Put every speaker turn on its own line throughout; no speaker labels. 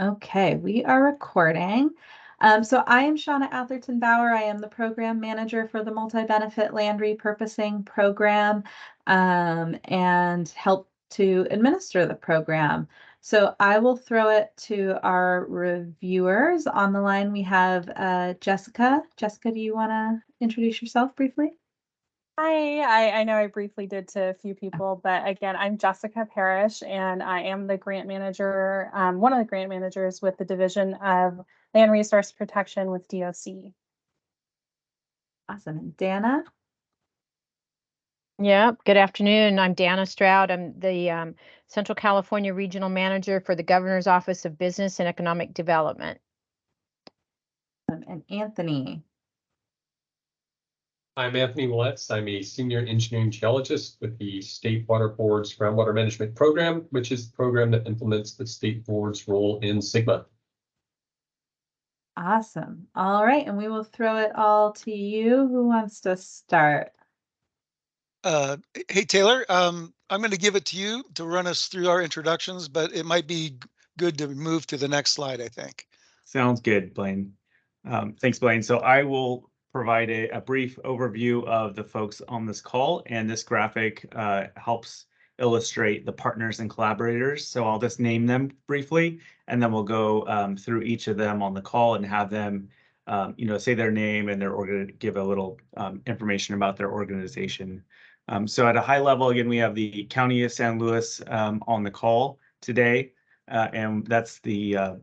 Okay, we are recording. So I am Shauna Atherton Bauer. I am the program manager for the multi-benefit land repurposing program and help to administer the program. So I will throw it to our reviewers. On the line, we have Jessica. Jessica, do you want to introduce yourself briefly?
Hi, I know I briefly did to a few people, but again, I'm Jessica Parrish, and I am the grant manager, one of the grant managers with the Division of Land Resource Protection with DOC.
Awesome. And Dana?
Yeah, good afternoon. I'm Dana Stroud. I'm the Central California Regional Manager for the Governor's Office of Business and Economic Development.
And Anthony?
I'm Anthony Willetts. I'm a senior engineering geologist with the State Water Board's Groundwater Management Program, which is the program that implements the State Board's role in SGMA.
Awesome. All right, and we will throw it all to you. Who wants to start?
Hey, Taylor, I'm going to give it to you to run us through our introductions, but it might be good to move to the next slide, I think.
Sounds good, Blaine. Thanks, Blaine. So I will provide a brief overview of the folks on this call, and this graphic helps illustrate the partners and collaborators. So I'll just name them briefly, and then we'll go through each of them on the call and have them, say their name and give a little information about their organization. So at a high level, again, we have the County of San Luis on the call today, and that's the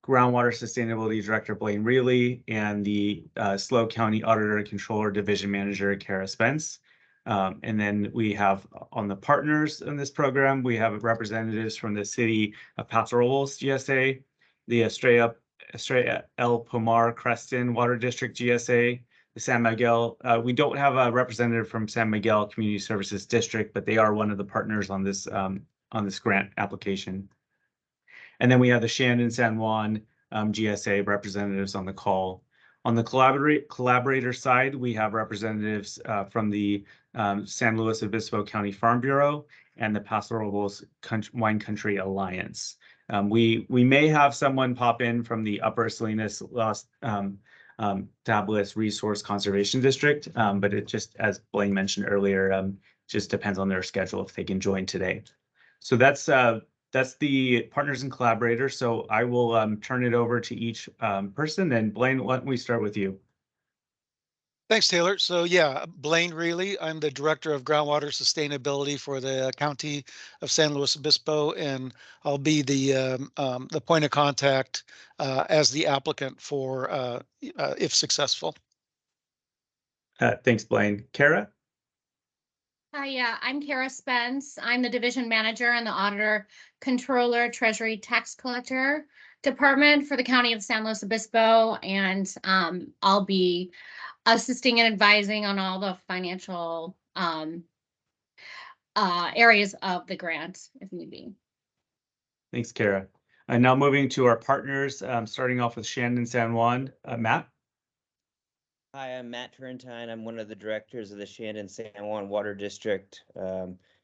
Groundwater Sustainability Director Blaine Reilly and the SLO County Auditor Controller Division Manager Kara Spence. And then we have on the partners in this program, we have representatives from the City of Paso Robles GSA, the Estrella El Pomar Creston Water District GSA, the San Miguel. We don't have a representative from San Miguel Community Services District, but they are one of the partners on this grant application. And then we have the Shandon San Juan GSA representatives on the call. On the collaborator side, we have representatives from the San Luis Obispo County Farm Bureau and the Paso Robles Wine Country Alliance. We may have someone pop in from the Upper Salinas Los Tablas Resource Conservation District, but it just, as Blaine mentioned earlier, just depends on their schedule if they can join today. So that's the partners and collaborators. So I will turn it over to each person. And Blaine, why don't we start with you?
Thanks, Taylor. So yeah, Blaine Reilly. I'm the Director of Groundwater Sustainability for the County of San Luis Obispo, and I'll be the point of contact as the applicant for if successful.
Thanks, Blaine. Kara?
Hi, yeah, I'm Kara Spence. I'm the Division Manager in the Auditor, Controller, Treasury, Tax Collector Department for the County of San Luis Obispo, and I'll be assisting and advising on all the financial areas of the grant, if need be.
Thanks, Kara. And now moving to our partners, starting off with Shandon San Juan. Matt?
Hi, I'm Matt Turrentine. I'm one of the directors of the Shandon San Juan Water District.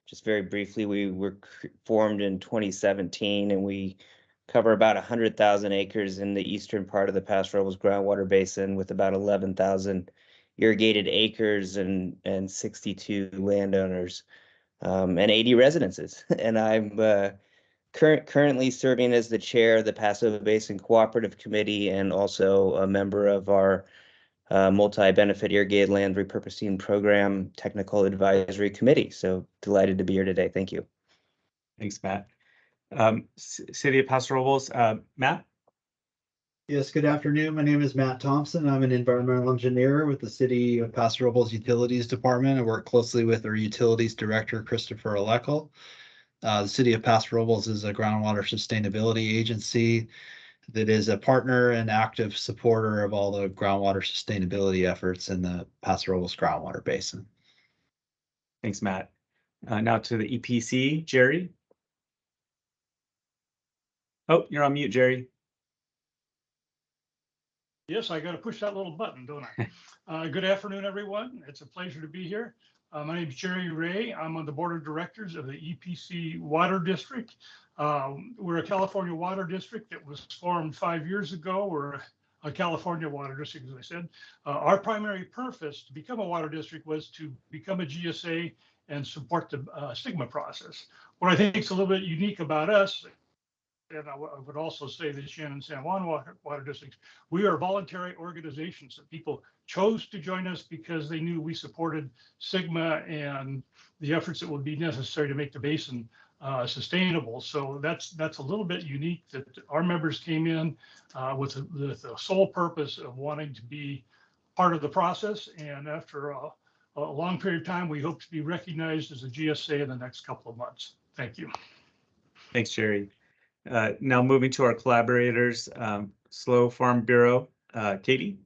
Just very briefly, we were formed in 2017, and we cover about 100,000 acres in the eastern part of the Paso Robles groundwater basin, with about 11,000 irrigated acres and 62 landowners and 80 residences. And I'm currently serving as the chair of the Paso Basin Cooperative Committee and also a member of our multi-benefit irrigated land repurposing program technical advisory committee. So delighted to be here today. Thank you.
Thanks, Matt. City of Paso Robles, Matt?
Yes, good afternoon. My name is Matt Thompson. I'm an environmental engineer with the City of Paso Robles Utilities Department. I work closely with our Utilities Director, Christopher Alekel. The City of Paso Robles is a groundwater sustainability agency that is a partner and active supporter of all the groundwater sustainability efforts in the Paso Robles groundwater basin.
Thanks, Matt. Now to the EPC, Jerry. Oh, you're on mute, Jerry.
Yes, I got to push that little button, don't I? Good afternoon, everyone. It's a pleasure to be here. My name is Jerry Ray. I'm on the board of directors of the EPC Water District. We're a California water district that was formed 5 years ago. We're a California water district, as I said. Our primary purpose to become a water district was to become a GSA and support the STIGMA process. What I think is a little bit unique about us, and I would also say the Shannon San Juan water districts, we are voluntary organizations that people chose to join us because they knew we supported STIGMA and the efforts that would be necessary to make the basin sustainable. So that's a little bit unique, that our members came in with the sole purpose of wanting to be part of the process. And after a long period of time, we hope to be recognized as a GSA in the next couple of months. Thank you.
Thanks, Jerry. Now moving to our collaborators, SLO Farm Bureau, Katie.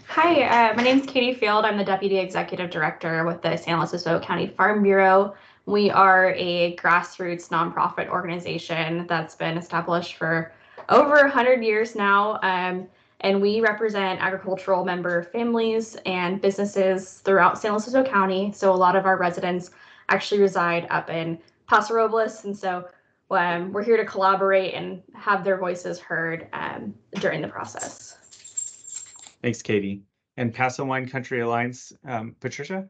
Hi, my name is Katie Field. I'm the Deputy Executive Director with the San Luis Obispo County Farm Bureau. We are a grassroots nonprofit organization that's been established for over 100 years now, and we represent agricultural member families and businesses throughout San Luis Obispo County. So a lot of our residents actually reside up in Paso Robles, and so we're here to collaborate and have their voices heard during the process.
Thanks, Katie. And Paso Wine Country Alliance, Patricia?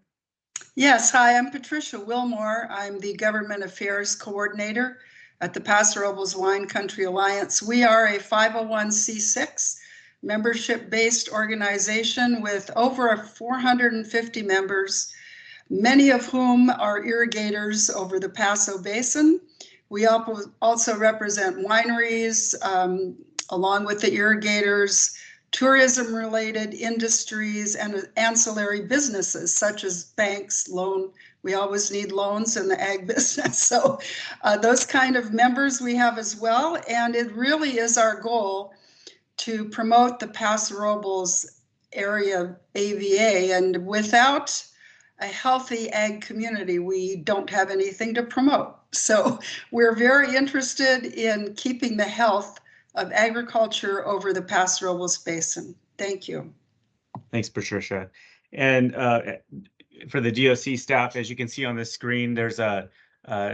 Yes, hi, I'm Patricia Wilmore. I'm the Government Affairs Coordinator at the Paso Robles Wine Country Alliance. We are a 501c6 membership-based organization with over 450 members, many of whom are irrigators over the Paso Basin. We also represent wineries, along with the irrigators, tourism-related industries, and ancillary businesses such as banks, loan. We always need loans in the ag business. So those kind of members we have as well. And it really is our goal to promote the Paso Robles area AVA. And without a healthy ag community, we don't have anything to promote. So we're very interested in keeping the health of agriculture over the Paso Robles Basin. Thank you.
Thanks, Patricia. And for the DOC staff, as you can see on the screen, there's a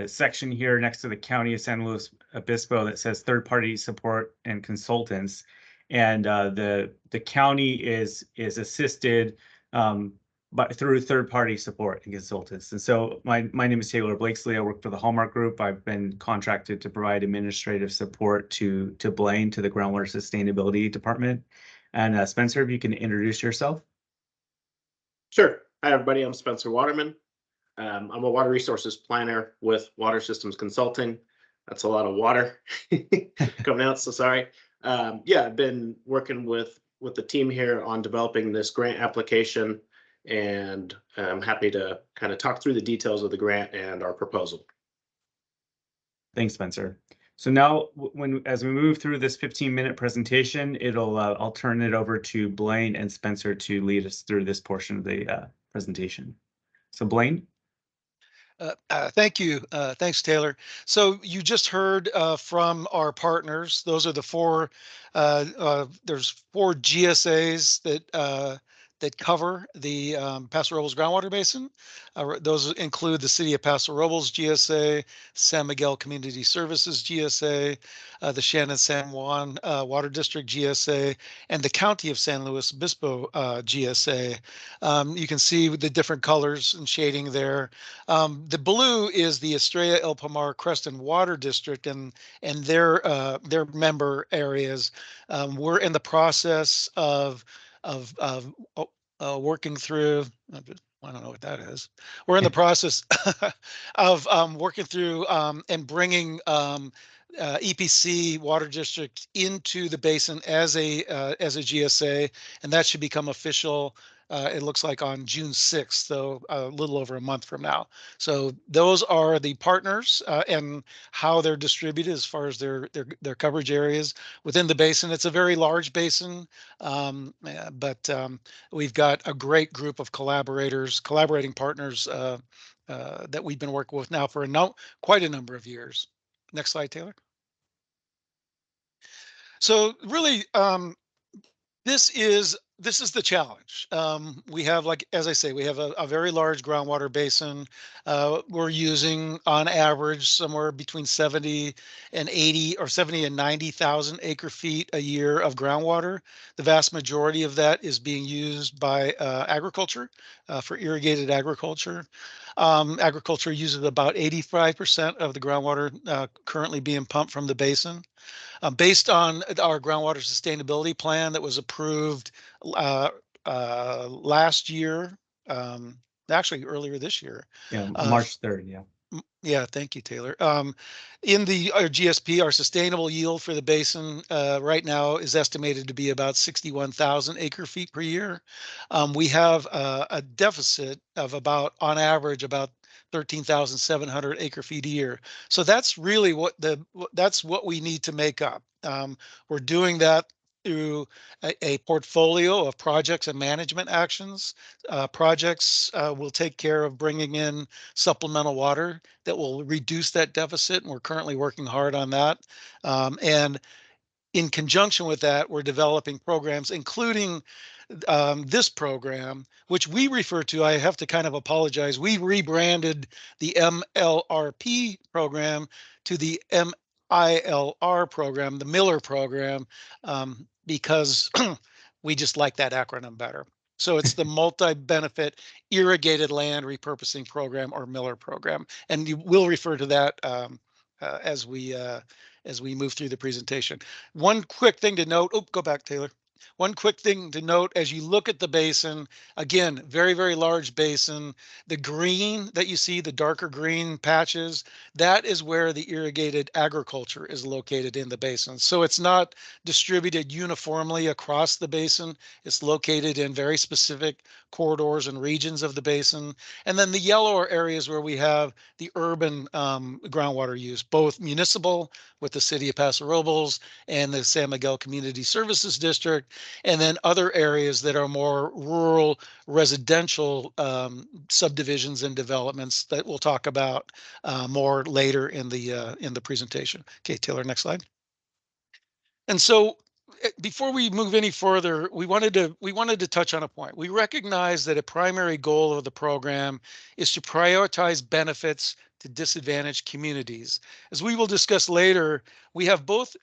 section here next to the County of San Luis Obispo that says third-party support and consultants. And the county is assisted through third-party support and consultants. And so my name is Taylor Blakesley. I work for the Hallmark Group. I've been contracted to provide administrative support to Blaine, to the Groundwater Sustainability Department. And Spencer, if you can introduce yourself.
Sure. Hi, everybody. I'm Spencer Waterman. I'm a water resources planner with Water Systems Consulting. That's a lot of water coming out, so sorry. Yeah, I've been working with the team here on developing this grant application, and I'm happy to kind of talk through the details of the grant and our proposal.
Thanks, Spencer. So now, as we move through this 15-minute presentation, I'll turn it over to Blaine and Spencer to lead us through this portion of the presentation. So Blaine.
Thank you. Thanks, Taylor. So you just heard from our partners. Those are the four. There's 4 GSAs that cover the Paso Robles groundwater basin. Those include the City of Paso Robles GSA, San Miguel Community Services GSA, the Shannon San Juan Water District GSA, and the County of San Luis Obispo GSA. You can see the different colors and shading there. The blue is the Estrella El Pomar Creston Water District and their member areas. We're in the process of working through, I don't know what that is. We're in the process of working through and bringing EPC Water District into the basin as a GSA, and that should become official. It looks like on June 6th, so a little over a month from now. So those are the partners and how they're distributed as far as their coverage areas within the basin. It's a very large basin, but we've got a great group of collaborating partners that we've been working with now for quite a number of years. Next slide, Taylor. So really, this is this is the challenge. We have, like, as I say, we have a very large groundwater basin. We're using on average somewhere between 70 and 80 or 70 and 90,000 acre feet a year of groundwater. The vast majority of that is being used by agriculture, for irrigated agriculture. Agriculture uses about 85% of the groundwater currently being pumped from the basin. Based on our groundwater sustainability plan that was approved uh, last year, actually earlier this year.
Yeah,
uh,
March 3rd. Yeah.
yeah, thank you, Taylor. In our GSP, our sustainable yield for the basin right now is estimated to be about 61,000 acre feet per year. We have a deficit of about, on average, about 13,700 acre feet a year. So that's really that's what we need to make up. We're doing that through a portfolio of projects and management actions. Projects will take care of bringing in supplemental water that will reduce that deficit, and we're currently working hard on that. And in conjunction with that, we're developing programs, including this program, which we refer to, I have to kind of apologize, we rebranded the MLRP program to the MILR program, the Miller program, because we just like that acronym better. So it's the Multi-Benefit Irrigated Land Repurposing Program, or Miller program. And we'll refer to that as we move through the presentation. One quick thing to note, go back, Taylor. One quick thing to note as you look at the basin, again, very, very large basin. The green that you see, the darker green patches, that is where the irrigated agriculture is located in the basin. So it's not distributed uniformly across the basin. It's located in very specific corridors and regions of the basin. And then the yellow are areas where we have the urban groundwater use, both municipal with the city of Paso Robles and the San Miguel Community Services District, and then other areas that are more rural residential subdivisions and developments that we'll talk about more later in the presentation. Okay, Taylor, next slide. And so before we move any further, we wanted to touch on a point. We recognize that a primary goal of the program is to prioritize benefits to disadvantaged communities. As we will discuss later, we have both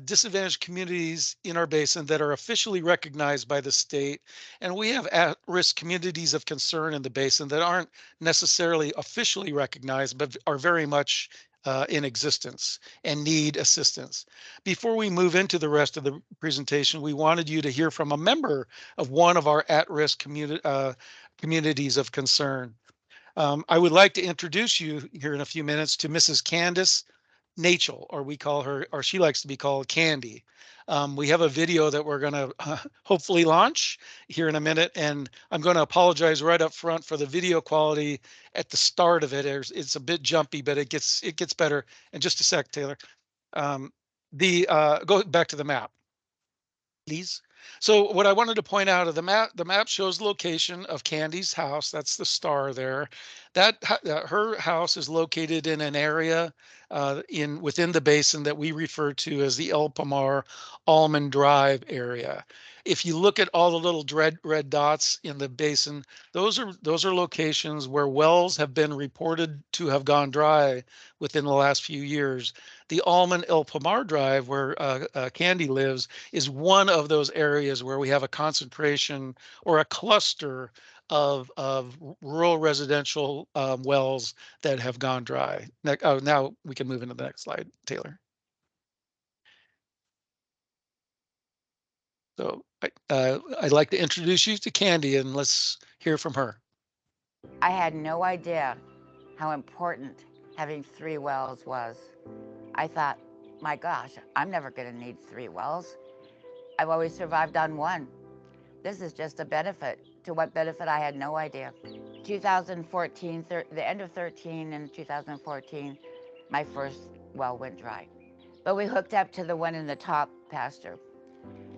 disadvantaged communities in our basin that are officially recognized by the state, and we have at-risk communities of concern in the basin that aren't necessarily officially recognized, but are very much in existence and need assistance. Before we move into the rest of the presentation, we wanted you to hear from a member of one of our at-risk communities of concern. I would like to introduce you here in a few minutes to Mrs. Candace Nachel, or we call her, or she likes to be called Candy. We have a video that we're going to hopefully launch here in a minute, and I'm going to apologize right up front for the video quality at the start of it. It's a bit jumpy, but it gets better in just a sec, Taylor. Go back to the map, please. So what I wanted to point out of the map shows the location of Candy's house. That's the star there. Her house is located in an area within the basin that we refer to as the El Pomar Almond Drive area. If you look at all the little red dots in the basin, those are locations where wells have been reported to have gone dry within the last few years. The Almond El Pomar Drive, where Candy lives, is one of those areas where we have a concentration or a cluster of rural residential wells that have gone dry. Now we can move into the next slide, Taylor. So I'd like to introduce you to Candy, and let's hear from her.
I had no idea how important having 3 wells was. I thought, my gosh, I'm never going to need 3 wells. I've always survived on 1. This is just a benefit. To what benefit, I had no idea. 2014, the end of 13 and 2014, my first well went dry. But we hooked up to the one in the top pasture,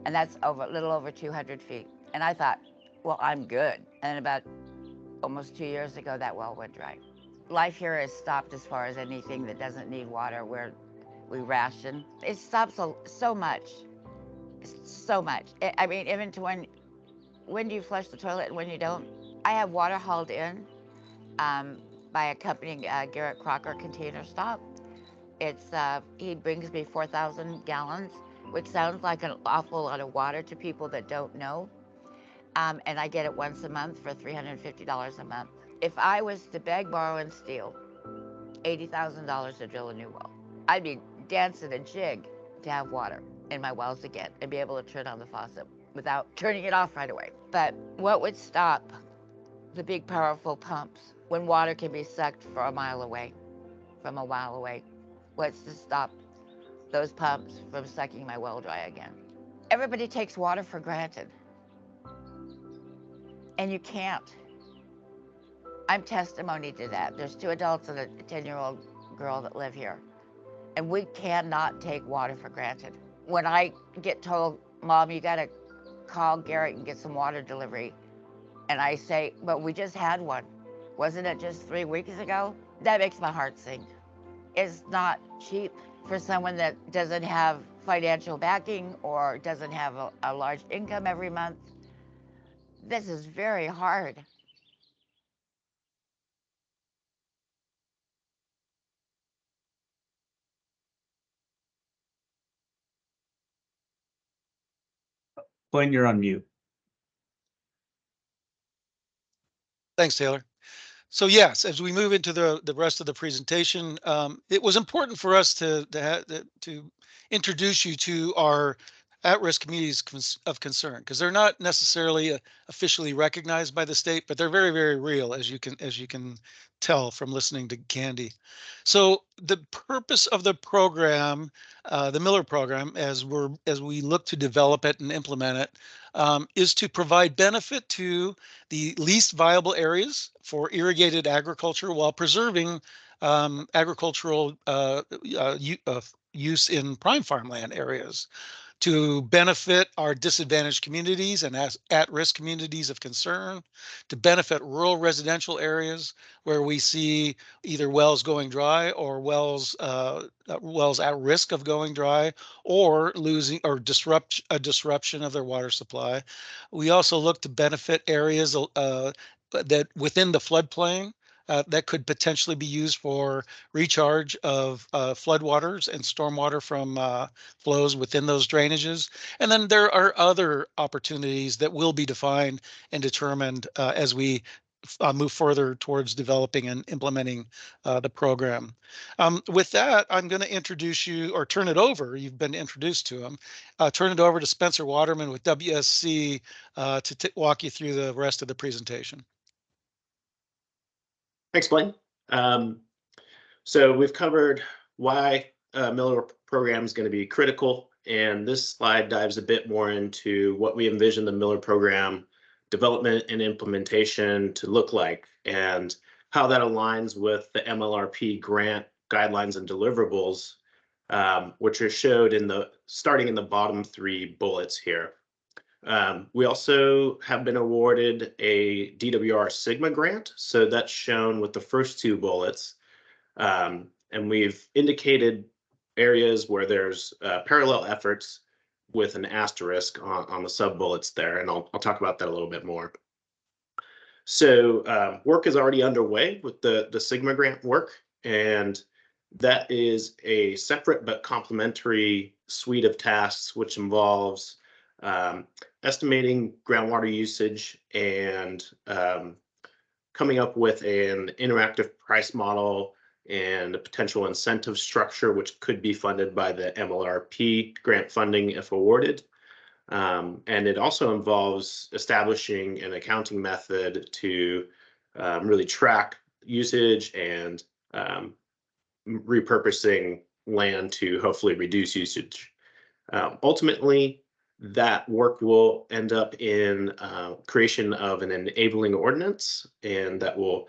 and that's a little over 200 feet. And I thought, well, I'm good. And about almost 2 years ago, that well went dry. Life here has stopped as far as anything that doesn't need water, where we ration. It stops so much, so much. I mean, even to when when do you flush the toilet and when you don't? I have water hauled in by a company, Garrett Crocker Container Stop. He brings me 4,000 gallons, which sounds like an awful lot of water to people that don't know. And I get it once a month for $350 a month. If I was to beg, borrow, and steal $80,000 to drill a new well, I'd be dancing a jig to have water in my wells again and be able to turn on the faucet without turning it off right away. But what would stop the big, powerful pumps when water can be sucked from a mile away? What's to stop those pumps from sucking my well dry again? Everybody takes water for granted. And you can't. I'm testimony to that. There's 2 adults and a 10-year-old girl that live here. And we cannot take water for granted. When I get told, Mom, you gotta call Garrett and get some water delivery, and I say, but we just had one. Wasn't it just 3 weeks ago? That makes my heart sink. It's not cheap for someone that doesn't have financial backing or doesn't have a large income every month. This is very hard.
Blaine, you're on mute.
Thanks, Taylor. So yes, as we move into the rest of the presentation, it was important for us to introduce you to our at-risk communities of concern, because they're not necessarily officially recognized by the state, but they're very, very real, as you can tell from listening to Candy. So the purpose of the program, the Miller program, as we look to develop it and implement it, is to provide benefit to the least viable areas for irrigated agriculture while preserving agricultural use in prime farmland areas, to benefit our disadvantaged communities and at-risk communities of concern, to benefit rural residential areas where we see either wells going dry or wells at risk of going dry or losing or disruption of their water supply. We also look to benefit areas that within the floodplain that could potentially be used for recharge of floodwaters and stormwater from flows within those drainages. And then there are other opportunities that will be defined and determined as we move further towards developing and implementing the program. With that, I'm going to introduce you, or turn it over. You've been introduced to him. Turn it over to Spencer Waterman with WSC to walk you through the rest of the presentation.
Thanks, Blaine. So we've covered why Miller program is going to be critical, and this slide dives a bit more into what we envision the Miller program development and implementation to look like, and how that aligns with the MLRP grant guidelines and deliverables, which are showed starting in the bottom 3 bullets here. We also have been awarded a DWR Sigma grant, so that's shown with the first 2 bullets. And we've indicated areas where there's parallel efforts with an asterisk on the sub bullets there, and I'll talk about that a little bit more. So work is already underway with the Sigma grant work, and that is a separate but complementary suite of tasks which involves estimating groundwater usage and coming up with an interactive price model and a potential incentive structure, which could be funded by the MLRP grant funding if awarded. And it also involves establishing an accounting method to really track usage and repurposing land to hopefully reduce usage. Ultimately, that work will end up in creation of an enabling ordinance, and that will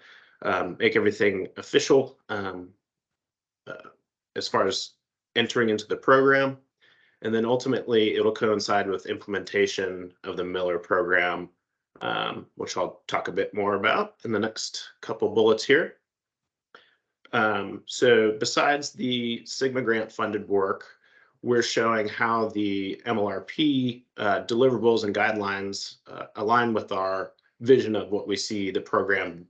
make everything official as far as entering into the program. And then ultimately, it'll coincide with implementation of the Miller program, which I'll talk a bit more about in the next couple bullets here. So besides the Sigma grant funded work, we're showing how the MLRP deliverables and guidelines align with our vision of what we see the program,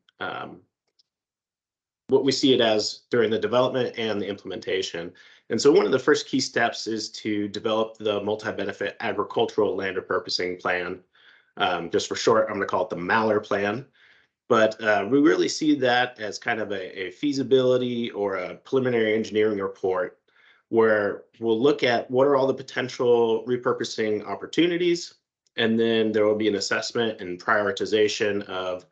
what we see it as during the development and the implementation. And so one of the first key steps is to develop the multi-benefit agricultural land repurposing plan. Just for short, I'm going to call it the MALR plan. But we really see that as kind of a feasibility or a preliminary engineering report where we'll look at what are all the potential repurposing opportunities, and then there will be an assessment and prioritization of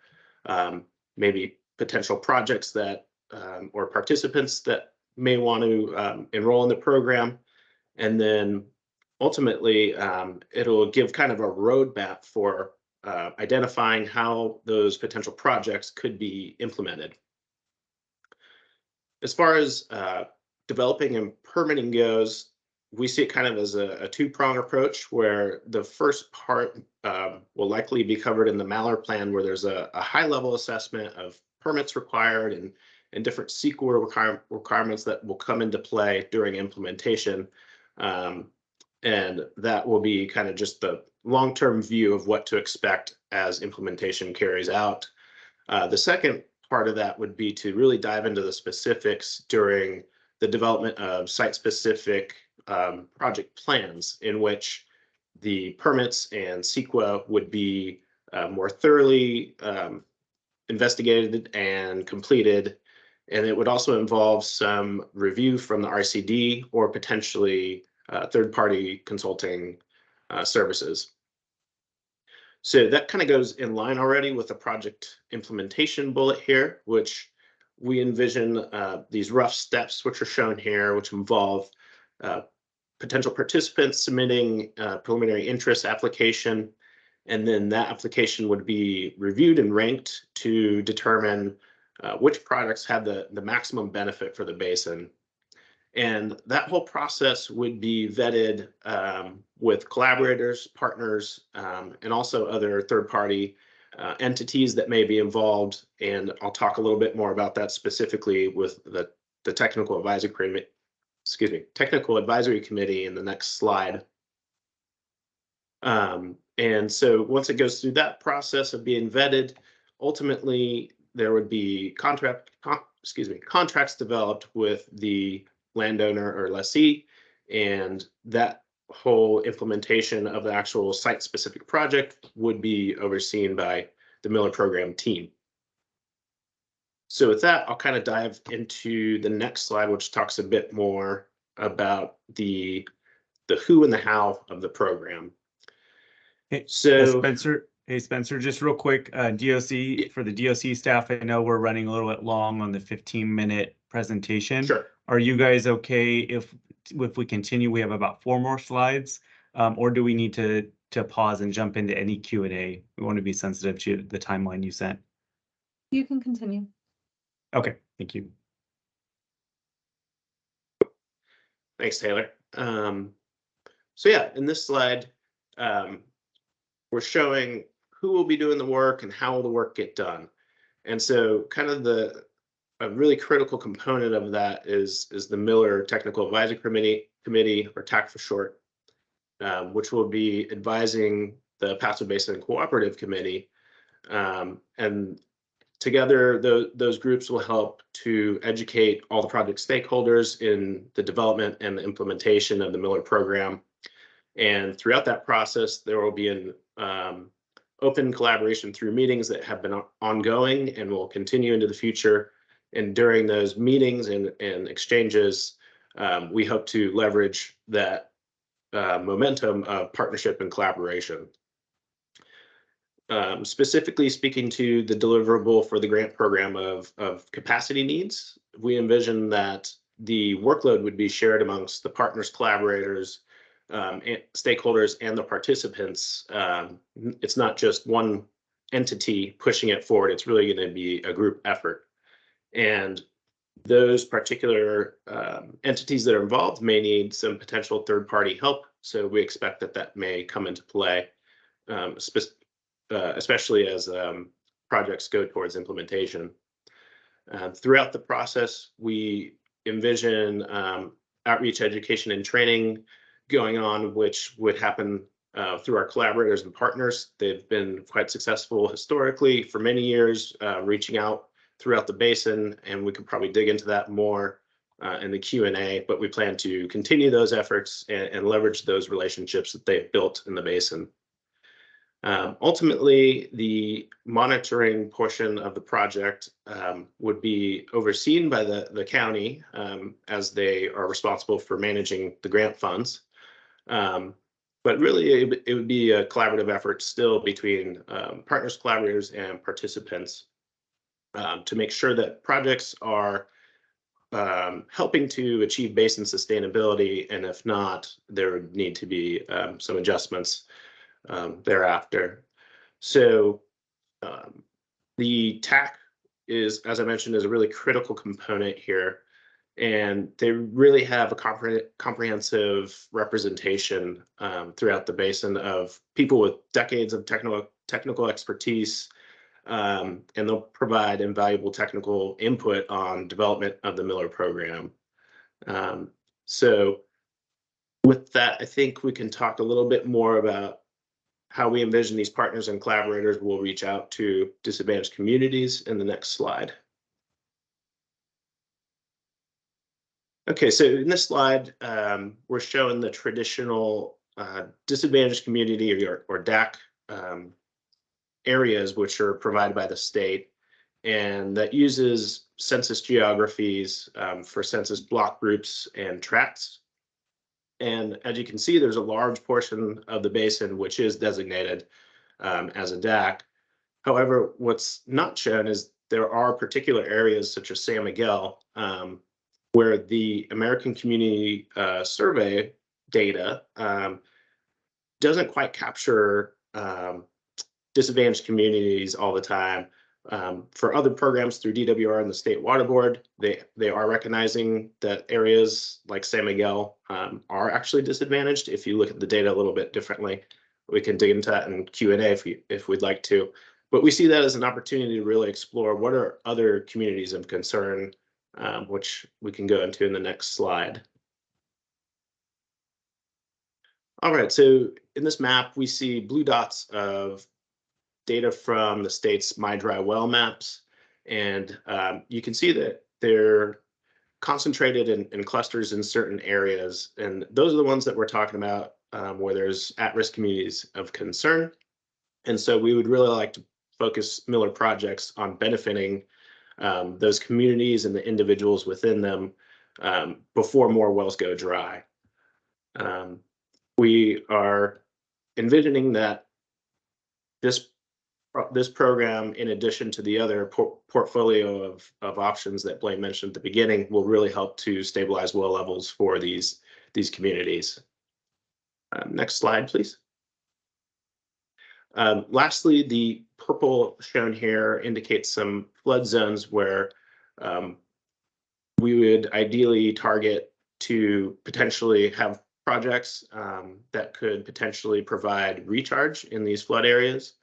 maybe potential projects that or participants that may want to enroll in the program. And then ultimately, it'll give kind of a roadmap for identifying how those potential projects could be implemented. As far as developing and permitting goes, we see it kind of as a two-pronged approach where the first part will likely be covered in the MALR plan, where there's a high-level assessment of permits required and different CEQA requirements that will come into play during implementation. And that will be kind of just the long-term view of what to expect as implementation carries out. The second part of that would be to really dive into the specifics during the development of site-specific project plans, in which the permits and CEQA would be more thoroughly investigated and completed. And it would also involve some review from the RCD or potentially third-party consulting services. So that kind of goes in line already with the project implementation bullet here, which we envision these rough steps, which are shown here, which involve potential participants submitting a preliminary interest application, and then that application would be reviewed and ranked to determine which products have the maximum benefit for the basin. And that whole process would be vetted with collaborators, partners, and also other third-party entities that may be involved. And I'll talk a little bit more about that specifically with the technical advisory committee in the next slide. And so once it goes through that process of being vetted, ultimately there would be contracts developed with the landowner or lessee, and that whole implementation of the actual site-specific project would be overseen by the Miller program team. So with that, I'll kind of dive into the next slide, which talks a bit more about the who and the how of the program.
Hey,
So
Spencer, hey Spencer, just real quick, DOC, for the DOC staff, I know we're running a little bit long on the 15-minute presentation.
Sure.
Are you guys okay if we continue? We have about 4 more slides, or do we need to pause and jump into any Q&A? We want to be sensitive to the timeline you sent.
You can continue.
Okay, thank you.
Thanks, Taylor. So yeah, in this slide, we're showing who will be doing the work and how will the work get done. And so kind of a really critical component of that is the Miller Technical Advisory Committee, or TAC for short, which will be advising the Paso Basin Cooperative Committee. And together, those groups will help to educate all the project stakeholders in the development and the implementation of the Miller program. And throughout that process, there will be an open collaboration through meetings that have been ongoing and will continue into the future. And during those meetings and exchanges, we hope to leverage that momentum of partnership and collaboration. Specifically speaking to the deliverable for the grant program of capacity needs, we envision that the workload would be shared amongst the partners, collaborators, stakeholders, and the participants. It's not just one entity pushing it forward. It's really going to be a group effort. And those particular entities that are involved may need some potential third-party help. So we expect that may come into play, especially as projects go towards implementation. Throughout the process, we envision outreach, education, and training going on, which would happen through our collaborators and partners. They've been quite successful historically for many years, reaching out throughout the basin, and we could probably dig into that more in the Q&A, but we plan to continue those efforts and leverage those relationships that they've built in the basin. Ultimately, the monitoring portion of the project would be overseen by the county as they are responsible for managing the grant funds. But really, it would be a collaborative effort still between partners, collaborators, and participants to make sure that projects are helping to achieve basin sustainability, and if not, there would need to be some adjustments thereafter. So the TAC is, as I mentioned, is a really critical component here, and they really have a comprehensive representation throughout the basin of people with decades of technical expertise, and they'll provide invaluable technical input on development of the Miller program. So with that, I think we can talk a little bit more about how we envision these partners and collaborators will reach out to disadvantaged communities in the next slide. Okay, so in this slide, we're showing the traditional disadvantaged community or DAC areas which are provided by the state, and that uses census geographies for census block groups and tracts. And as you can see, there's a large portion of the basin which is designated as a DAC. However, what's not shown is there are particular areas such as San Miguel where the American Community Survey data doesn't quite capture disadvantaged communities all the time. For other programs through DWR and the State Water Board, they are recognizing that areas like San Miguel are actually disadvantaged. If you look at the data a little bit differently, we can dig into that in Q&A if we'd like to. But we see that as an opportunity to really explore what are other communities of concern, which we can go into in the next slide. All right, so in this map, we see blue dots of data from the state's My Dry Well maps. And you can see that they're concentrated in clusters in certain areas. And those are the ones that we're talking about where there's at-risk communities of concern. And so we would really like to focus Miller projects on benefiting those communities and the individuals within them before more wells go dry. We are envisioning that this program, in addition to the other portfolio of options that Blaine mentioned at the beginning, will really help to stabilize well levels for these communities. Next slide, please. Lastly, the purple shown here indicates some flood zones where we would ideally target to potentially have projects that could potentially provide recharge in these flood areas.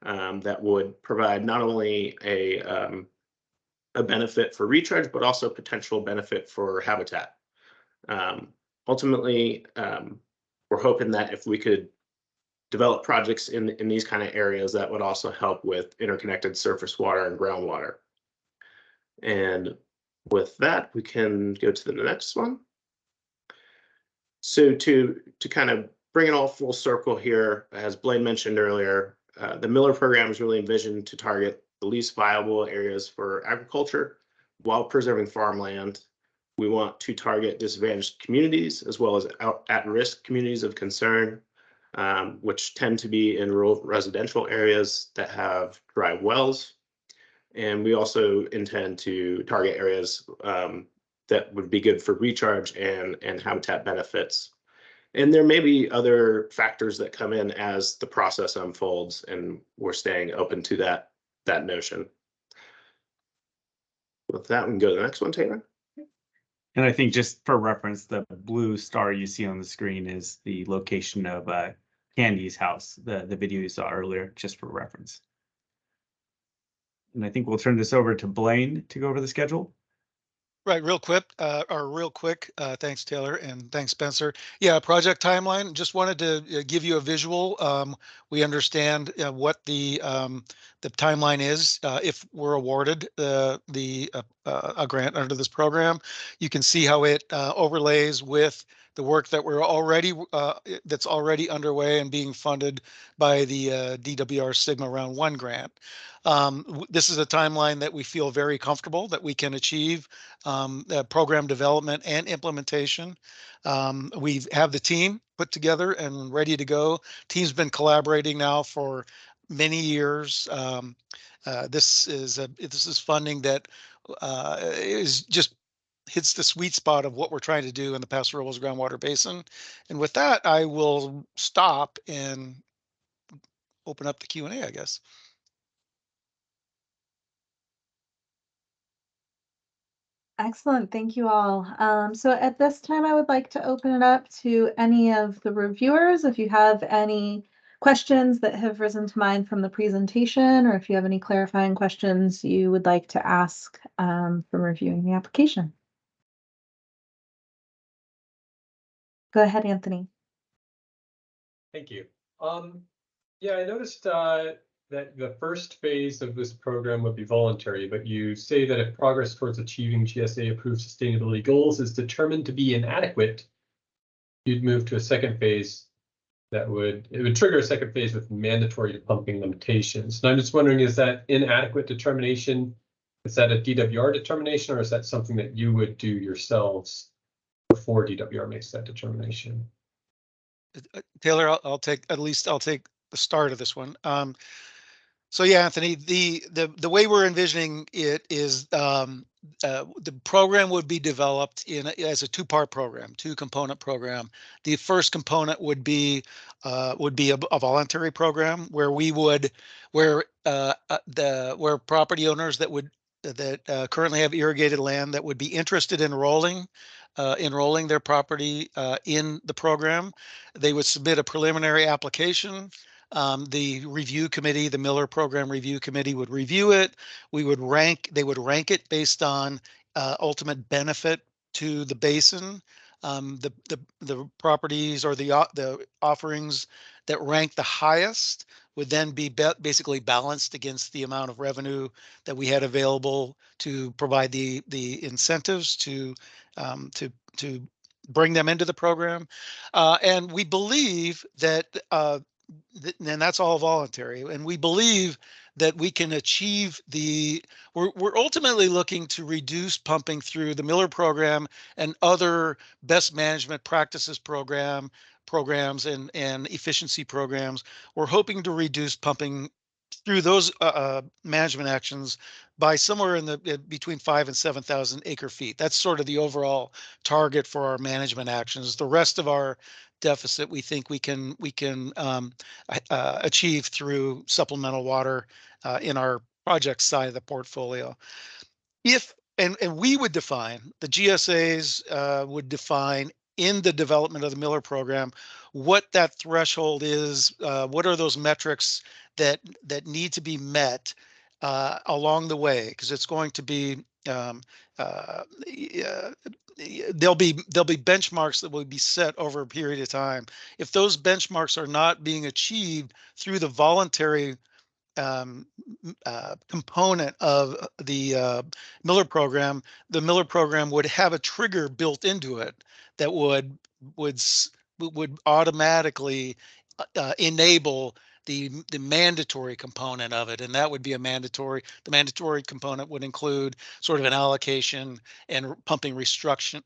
That would provide not only a benefit for recharge, but also potential benefit for habitat. Ultimately, we're hoping that if we could develop projects in these kind of areas, that would also help with interconnected surface water and groundwater. And with that, we can go to the next one. So to kind of bring it all full circle here, as Blaine mentioned earlier, the Miller program is really envisioned to target the least viable areas for agriculture while preserving farmland. We want to target disadvantaged communities as well as at-risk communities of concern, which tend to be in rural residential areas that have dry wells. And we also intend to target areas that would be good for recharge and habitat benefits. And there may be other factors that come in as the process unfolds, and we're staying open to that notion. With that, we can go to the next one, Taylor.
And I think just for reference, the blue star you see on the screen is the location of Candy's house, the video you saw earlier, just for reference. And I think we'll turn this over to Blaine to go over the schedule.
Right, real quick, thanks Taylor and thanks Spencer. Yeah, project timeline, just wanted to give you a visual. We understand what the timeline is if we're awarded a grant under this program. You can see how it overlays with the work that we're already that's already underway and being funded by the DWR Sigma Round 1 grant. This is a timeline that we feel very comfortable that we can achieve. Program development and implementation. We have the team put together and ready to go. Team's been collaborating now for many years. This is funding that is just hits the sweet spot of what we're trying to do in the Paso Robles groundwater basin. And with that, I will stop and open up the Q&A, I guess.
Excellent, thank you all. So at this time, I would like to open it up to any of the reviewers. If you have any questions that have risen to mind from the presentation, or if you have any clarifying questions you would like to ask from reviewing the application. Go ahead, Anthony.
Thank you. Yeah, I noticed that the first phase of this program would be voluntary, but you say that if progress towards achieving GSA-approved sustainability goals is determined to be inadequate, you'd move to a second phase it would trigger a second phase with mandatory pumping limitations. And I'm just wondering, is that inadequate determination, is that a DWR determination, or is that something that you would do yourselves before DWR makes that determination?
Taylor, I'll take the start of this one. So yeah, Anthony, the way we're envisioning it is the program would be developed as a two-part program, two-component program. The first component would be a voluntary program where where property owners that currently have irrigated land that would be interested in enrolling their property in the program, they would submit a preliminary application. The review committee, the Miller Program Review Committee, would review it. They would rank it based on ultimate benefit to the basin. The properties or the offerings that rank the highest would then be basically balanced against the amount of revenue that we had available to provide the incentives to bring them into the program. And we believe that and that's all voluntary. And we believe that we can achieve we're ultimately looking to reduce pumping through the Miller program and other best management practices programs and efficiency programs. We're hoping to reduce pumping through those management actions by somewhere in between 5,000 and 7,000 acre feet. That's sort of the overall target for our management actions. The rest of our deficit we think we can achieve through supplemental water in our project side of the portfolio. And we would define, the GSAs would define in the development of the Miller program what that threshold is, what are those metrics that need to be met along the way, because it's going to be there'll be benchmarks that will be set over a period of time. If those benchmarks are not being achieved through the voluntary component of the Miller program, the Miller program would have a trigger built into it that would automatically enable the mandatory component of it, and that would be the mandatory component would include sort of an allocation and pumping reduction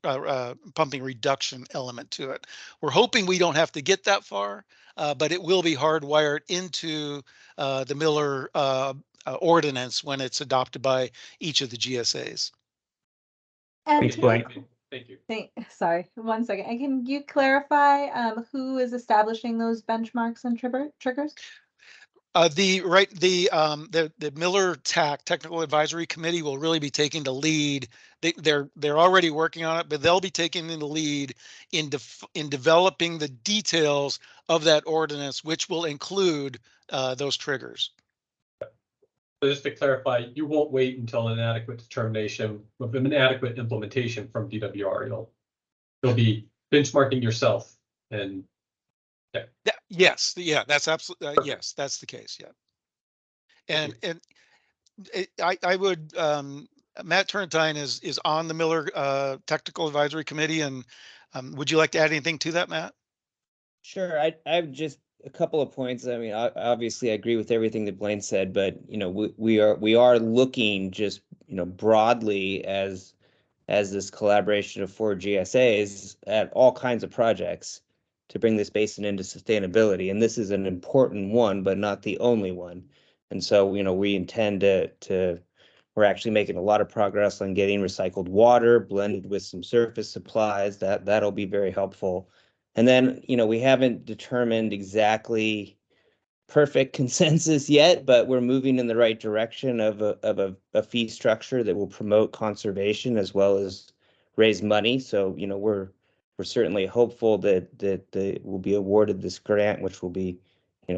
element to it. We're hoping we don't have to get that far, but it will be hardwired into the Miller ordinance when it's adopted by each of the GSAs.
Thanks, Blaine.
Thank you.
Sorry, 1 second. And can you clarify who is establishing those benchmarks and triggers?
The Miller Technical Advisory Committee will really be taking the lead. They're already working on it, but they'll be taking the lead in developing the details of that ordinance, which will include those triggers.
So just to clarify, you won't wait until an adequate determination of an adequate implementation from DWR. You'll be benchmarking yourself and.
Yes, yeah, that's absolutely, yes, that's the case, yeah. And I would, Matt Turrentine is on the Miller Technical Advisory Committee, and would you like to add anything to that, Matt?
Sure. I've just a couple of points. I mean, obviously, I agree with everything that Blaine said, but we are looking just broadly as this collaboration of 4 GSAs at all kinds of projects to bring this basin into sustainability. And this is an important one, but not the only one. And so, we intend we're actually making a lot of progress on getting recycled water blended with some surface supplies. That'll be very helpful. And then, we haven't determined exactly perfect consensus yet, but we're moving in the right direction of a fee structure that will promote conservation as well as raise money. So, we're certainly hopeful that we'll be awarded this grant, which will be,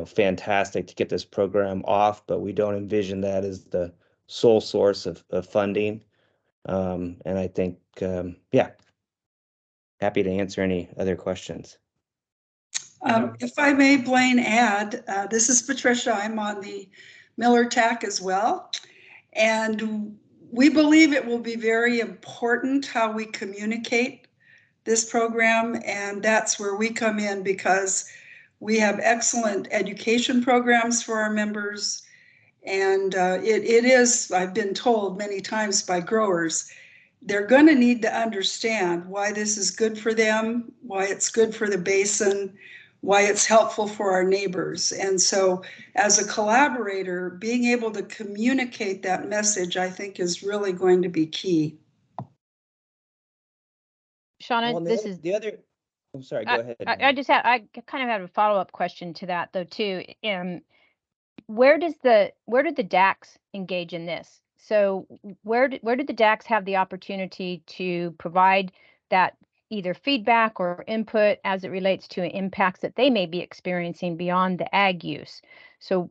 fantastic to get this program off, but we don't envision that as the sole source of funding. And I think, yeah, happy to answer any other questions.
If I may, Blaine, add, this is Patricia. I'm on the Miller TAC as well. And we believe it will be very important how we communicate this program. And that's where we come in, because we have excellent education programs for our members. And it is, I've been told many times by growers, they're going to need to understand why this is good for them, why it's good for the basin, why it's helpful for our neighbors. And so as a collaborator, being able to communicate that message, I think, is really going to be key.
Shauna,
Well,
this is
the other. I'm sorry. Go ahead.
I kind of have a follow-up question to that though too. Where did the DACs engage in this? So where did the DACs have the opportunity to provide that either feedback or input as it relates to impacts that they may be experiencing beyond the ag use? So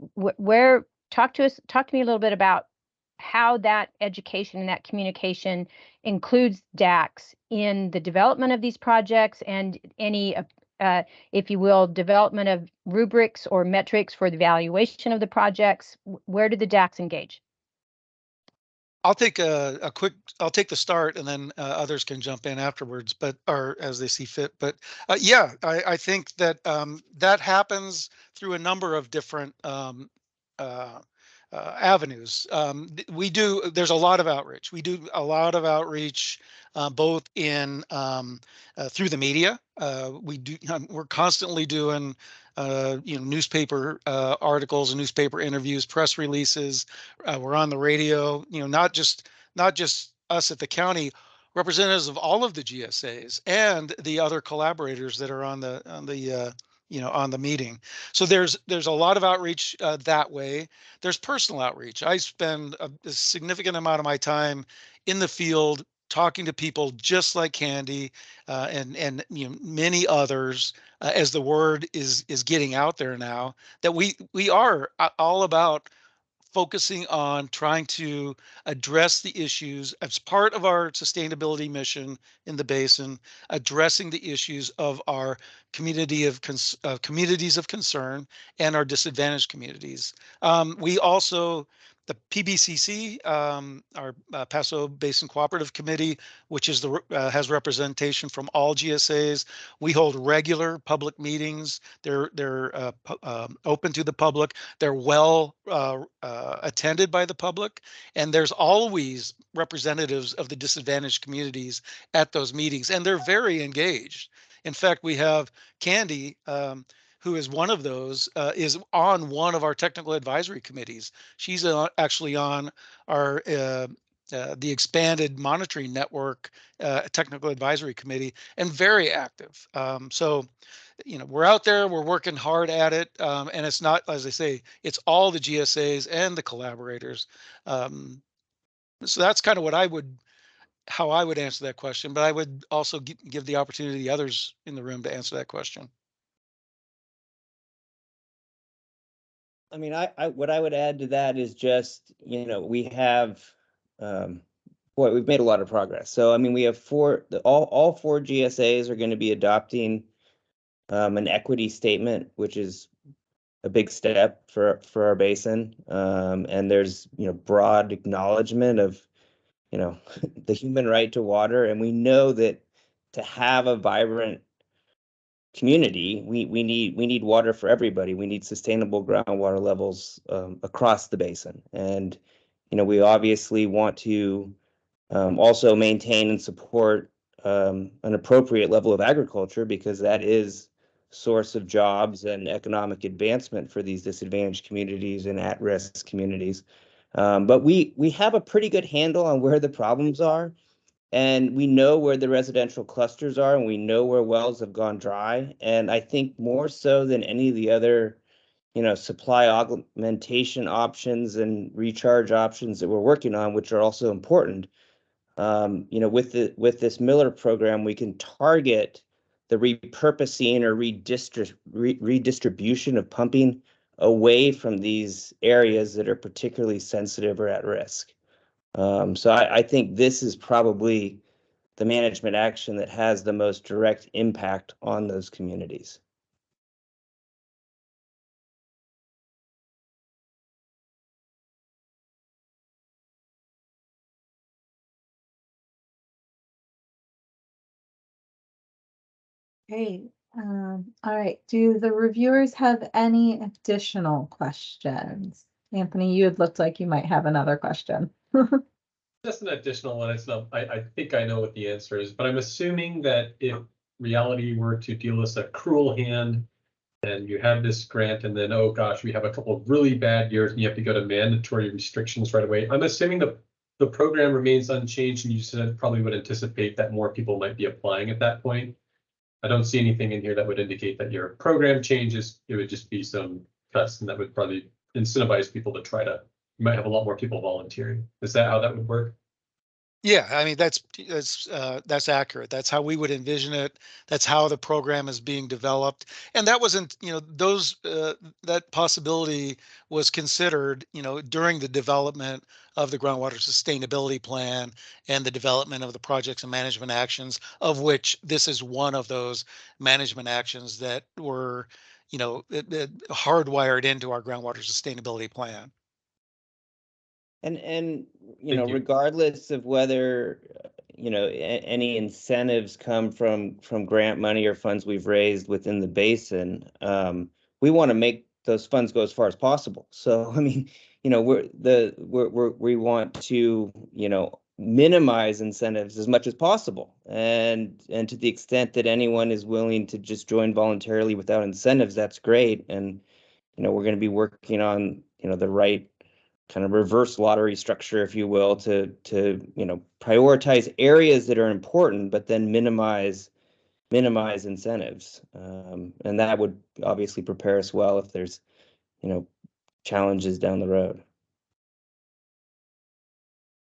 talk to me a little bit about how that education and that communication includes DACs in the development of these projects and any if you will, development of rubrics or metrics for the evaluation of the projects. Where do the DACs engage?
I'll take I'll take the start, and then others can jump in afterwards, or as they see fit. But yeah, I think that that happens through a number of different avenues. There's a lot of outreach. We do a lot of outreach, both in through the media. We're constantly doing newspaper articles and newspaper interviews, press releases. We're on the radio. Not just us at the county, representatives of all of the GSAs and the other collaborators that are on the meeting. So there's a lot of outreach that way. There's personal outreach. I spend a significant amount of my time in the field talking to people just like Candy and many others, as the word is getting out there now that we are all about focusing on trying to address the issues as part of our sustainability mission in the basin, addressing the issues of our communities of concern and our disadvantaged communities. We also, the PBCC, our Paso Basin Cooperative Committee, which is has representation from all GSAs. We hold regular public meetings. They're open to the public. They're well attended by the public, and there's always representatives of the disadvantaged communities at those meetings, and they're very engaged. In fact, we have Candy, who is one of those, is on one of our technical advisory committees. She's actually on our the expanded monitoring network technical advisory committee, and very active. So we're out there, we're working hard at it, and it's not, as I say, it's all the GSAs and the collaborators. So that's kind of how I would answer that question, but I would also give the opportunity to the others in the room to answer that question.
I mean, what I would add to that is just, you know, we have, boy, we've made a lot of progress. So, I mean, we have all four GSAs are going to be adopting an equity statement, which is a big step for our basin. And there's, you know, broad acknowledgement of, you know, the human right to water. And we know that to have a vibrant community, we need water for everybody. We need sustainable groundwater levels across the basin. And, you know, we obviously want to also maintain and support an appropriate level of agriculture, because that is source of jobs and economic advancement for these disadvantaged communities and at-risk communities. But we have a pretty good handle on where the problems are, and we know where the residential clusters are, and we know where wells have gone dry. And I think more so than any of the other, you know, supply augmentation options and recharge options that we're working on, which are also important, you know, with this Miller program, we can target the repurposing or redistribution of pumping away from these areas that are particularly sensitive or at risk. So I think this is probably the management action that has the most direct impact on those communities.
Great. All right. Do the reviewers have any additional questions? Anthony, you had looked like you might have another question.
Just an additional one. It's not, I think I know what the answer is, but I'm assuming that if reality were to deal us a cruel hand and you have this grant and then, oh gosh, we have a couple of really bad years and you have to go to mandatory restrictions right away. I'm assuming the program remains unchanged, and you said probably would anticipate that more people might be applying at that point. I don't see anything in here that would indicate that your program changes. It would just be some cuts, and that would probably incentivize people to try to, you might have a lot more people volunteering. Is that how that would work?
Yeah, I mean, that's accurate. That's how we would envision it. That's how the program is being developed. And that wasn't, you know, that possibility was considered, you know, during the development of the groundwater sustainability plan and the development of the projects and management actions, of which this is one of those management actions that were, you know, hardwired into our groundwater sustainability plan.
And you
Thank
know,
you.
regardless of whether you know any incentives come from grant money or funds we've raised within the basin, we want to make those funds go as far as possible. So I mean, you know, we want to, you know, minimize incentives as much as possible, and to the extent that anyone is willing to just join voluntarily without incentives, that's great. And you know, we're going to be working on, you know, the right kind of reverse lottery structure, if you will, to you know, prioritize areas that are important, but then minimize incentives. And that would obviously prepare us well if there's, you know, challenges down the road.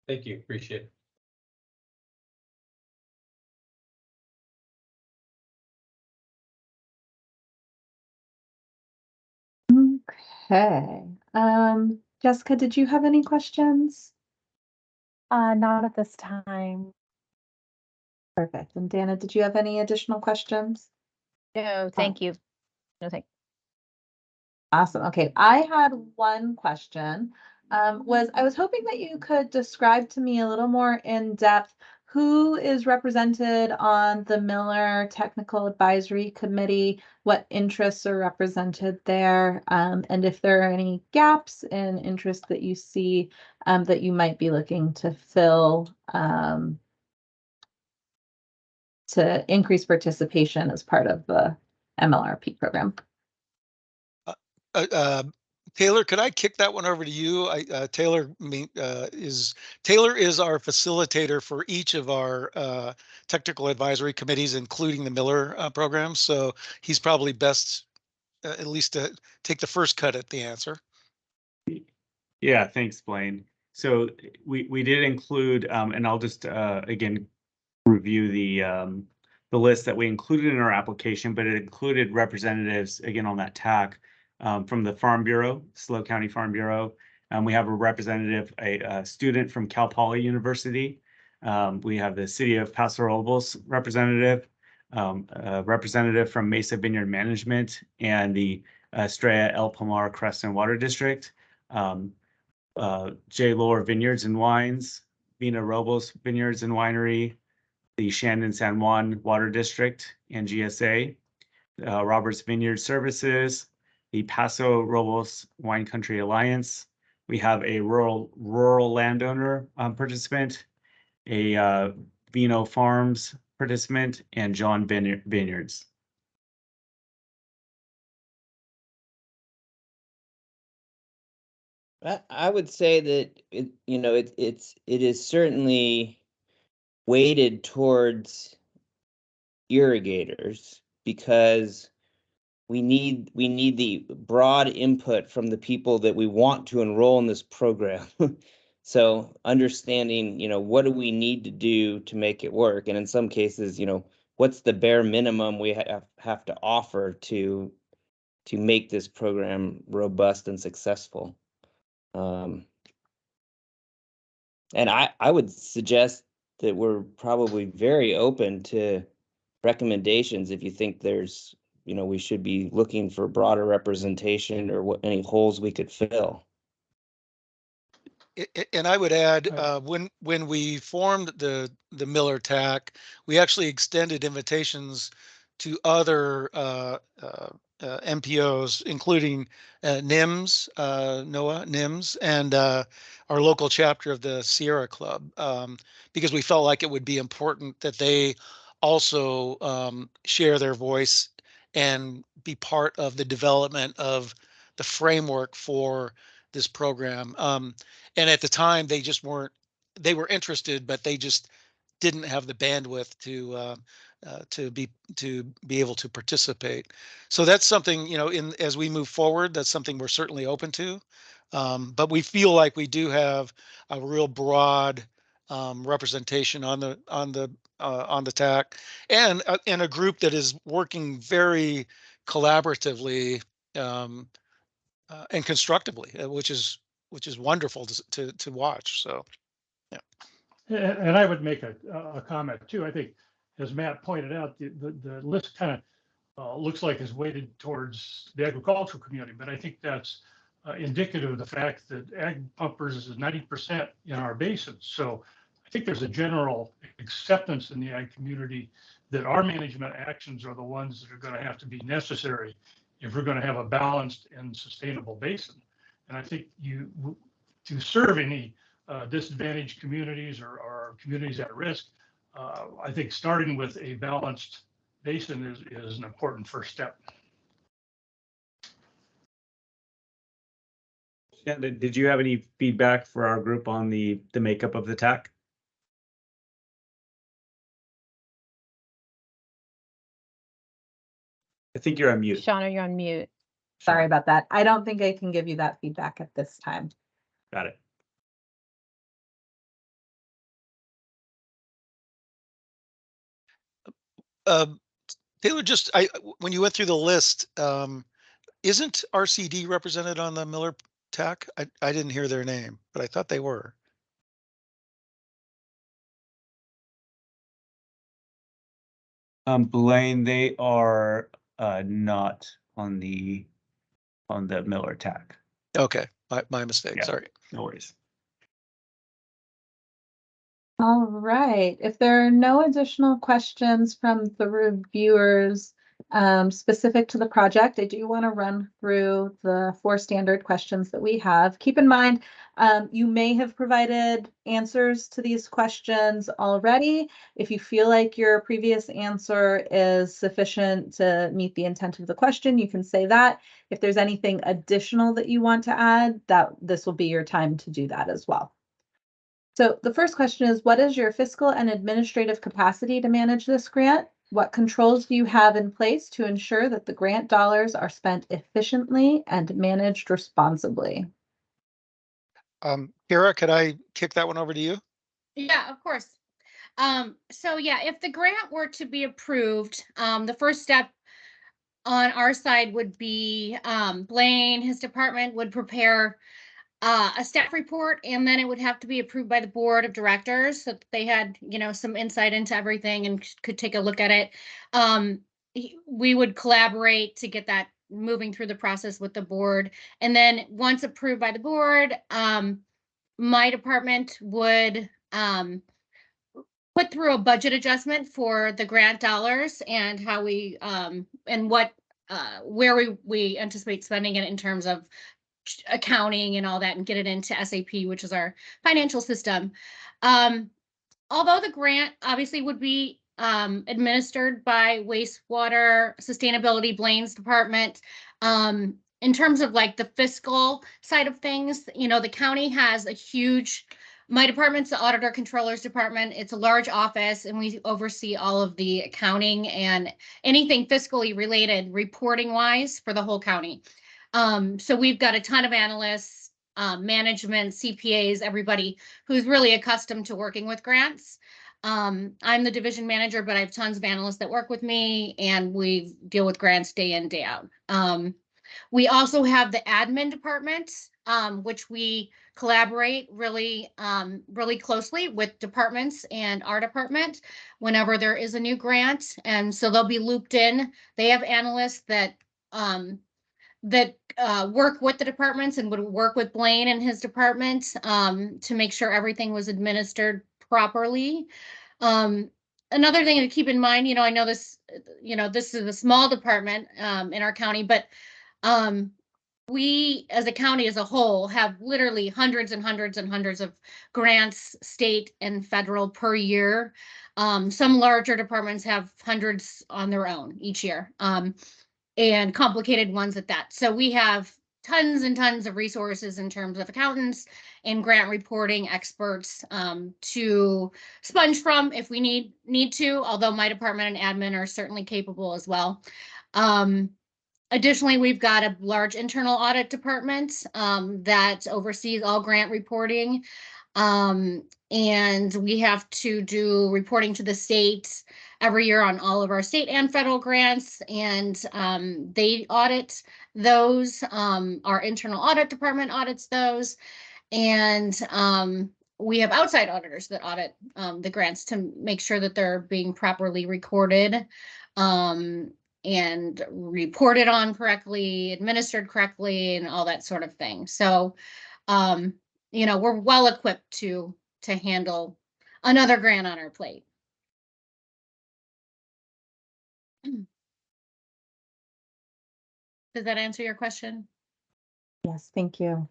Thank you. Appreciate it.
Okay. Jessica, did you have any questions?
Not at this time.
Perfect. And Dana, did you have any additional questions?
No, thank you. No, thank.
Awesome. Okay, I had one question. I was hoping that you could describe to me a little more in depth who is represented on the Miller Technical Advisory Committee, what interests are represented there, and if there are any gaps in interest that you see that you might be looking to fill to increase participation as part of the MLRP program.
Taylor, could I kick that one over to you? Taylor is our facilitator for each of our technical advisory committees, including the Miller program. So he's probably best, at least, to take the first cut at the answer.
Yeah, thanks, Blaine. So we did include, and I'll just again review the list that we included in our application, but it included representatives again on that TAC from the Farm Bureau, SLO County Farm Bureau. We have a representative, a student from Cal Poly University. We have the City of Paso Robles representative, a representative from Mesa Vineyard Management, and the Estrella El Palmar Crescent Water District, J. Lohr Vineyards and Wines, Vina Robles Vineyards and Winery, the Shandon San Juan Water District and GSA, Roberts Vineyard Services, the Paso Robles Wine Country Alliance. We have a rural landowner participant, a Vino Farms participant, and John Vineyards.
I would say that it is certainly weighted towards irrigators because we need the broad input from the people that we want to enroll in this program. So understanding, what do we need to do to make it work? And in some cases, what's the bare minimum we have to offer to make this program robust and successful? And I would suggest that we're probably very open to recommendations if you think there's, we should be looking for broader representation or any holes we could fill.
And I would add, when we formed the Miller TAC, we actually extended invitations to other MPOs, including NIMS, NOAA, NIMS, and our local chapter of the Sierra Club, because we felt like it would be important that they also share their voice and be part of the development of the framework for this program. And at the time, they just weren't, they were interested, but they just didn't have the bandwidth to be able to participate. So that's something, as we move forward, that's something we're certainly open to. But we feel like we do have a real broad representation on the TAC, and a group that is working very collaboratively and constructively, which is wonderful to watch. So, yeah.
And I would make a comment too. I think, as Matt pointed out, the list kind of looks like is weighted towards the agricultural community, but I think that's indicative of the fact that ag pumpers is 90% in our basin. So I think there's a general acceptance in the ag community that our management actions are the ones that are going to have to be necessary if we're going to have a balanced and sustainable basin. And I think to serve any disadvantaged communities or communities at risk, I think starting with a balanced basin is an important first step.
Yeah, did you have any feedback for our group on the makeup of the TAC? I think you're on mute.
Shauna, you're on mute.
Sorry about that. I don't think I can give you that feedback at this time.
Got it.
Taylor, when you went through the list, isn't RCD represented on the Miller TAC? I didn't hear their name, but I thought they were.
Blaine, they are not on the Miller TAC.
Okay, my mistake.
Yeah.
Sorry.
No worries.
All right. If there are no additional questions from the reviewers specific to the project, I do want to run through the 4 standard questions that we have. Keep in mind, you may have provided answers to these questions already. If you feel like your previous answer is sufficient to meet the intent of the question, you can say that. If there's anything additional that you want to add, this will be your time to do that as well. So the first question is, what is your fiscal and administrative capacity to manage this grant? What controls do you have in place to ensure that the grant dollars are spent efficiently and managed responsibly?
Kara, could I kick that one over to you?
Yeah, of course. So yeah, if the grant were to be approved, the first step on our side would be Blaine, his department would prepare a staff report, and then it would have to be approved by the board of directors so that they had, some insight into everything and could take a look at it. We would collaborate to get that moving through the process with the board. And then once approved by the board, my department would put through a budget adjustment for the grant dollars and how we and what where we anticipate spending it in terms of accounting and all that, and get it into SAP, which is our financial system. Although the grant obviously would be administered by wastewater sustainability, Blaine's department, in terms of like the fiscal side of things, the county has a huge, my department's the auditor controller's department. It's a large office, and we oversee all of the accounting and anything fiscally related reporting wise for the whole county. So we've got a ton of analysts, management, CPAs, everybody who's really accustomed to working with grants. I'm the division manager, but I have tons of analysts that work with me, and we deal with grants day in, day out. We also have the admin department, which we collaborate really closely with departments and our department whenever there is a new grant. And so they'll be looped in. They have analysts that work with the departments and would work with Blaine and his department to make sure everything was administered properly. Another thing to keep in mind, I know this, this is a small department in our county, but we as a county as a whole have literally hundreds and hundreds and hundreds of grants, state and federal, per year. Some larger departments have hundreds on their own each year. And complicated ones at that. So we have tons and tons of resources in terms of accountants and grant reporting experts to sponge from if we need to, although my department and admin are certainly capable as well. Additionally, we've got a large internal audit department that oversees all grant reporting. And we have to do reporting to the state every year on all of our state and federal grants, and they audit those. Our internal audit department audits those, and we have outside auditors that audit the grants to make sure that they're being properly recorded and reported on correctly, administered correctly, and all that sort of thing. So we're well equipped to handle another grant on our plate. Does that answer your question?
Yes, thank you.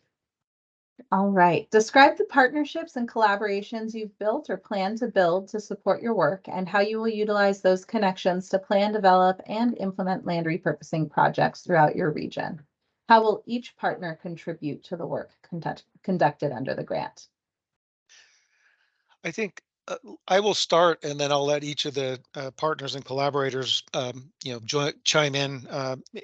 All right. Describe the partnerships and collaborations you've built or plan to build to support your work, and how you will utilize those connections to plan, develop, and implement land repurposing projects throughout your region. How will each partner contribute to the work conducted under the grant?
I think I will start, and then I'll let each of the partners and collaborators, chime in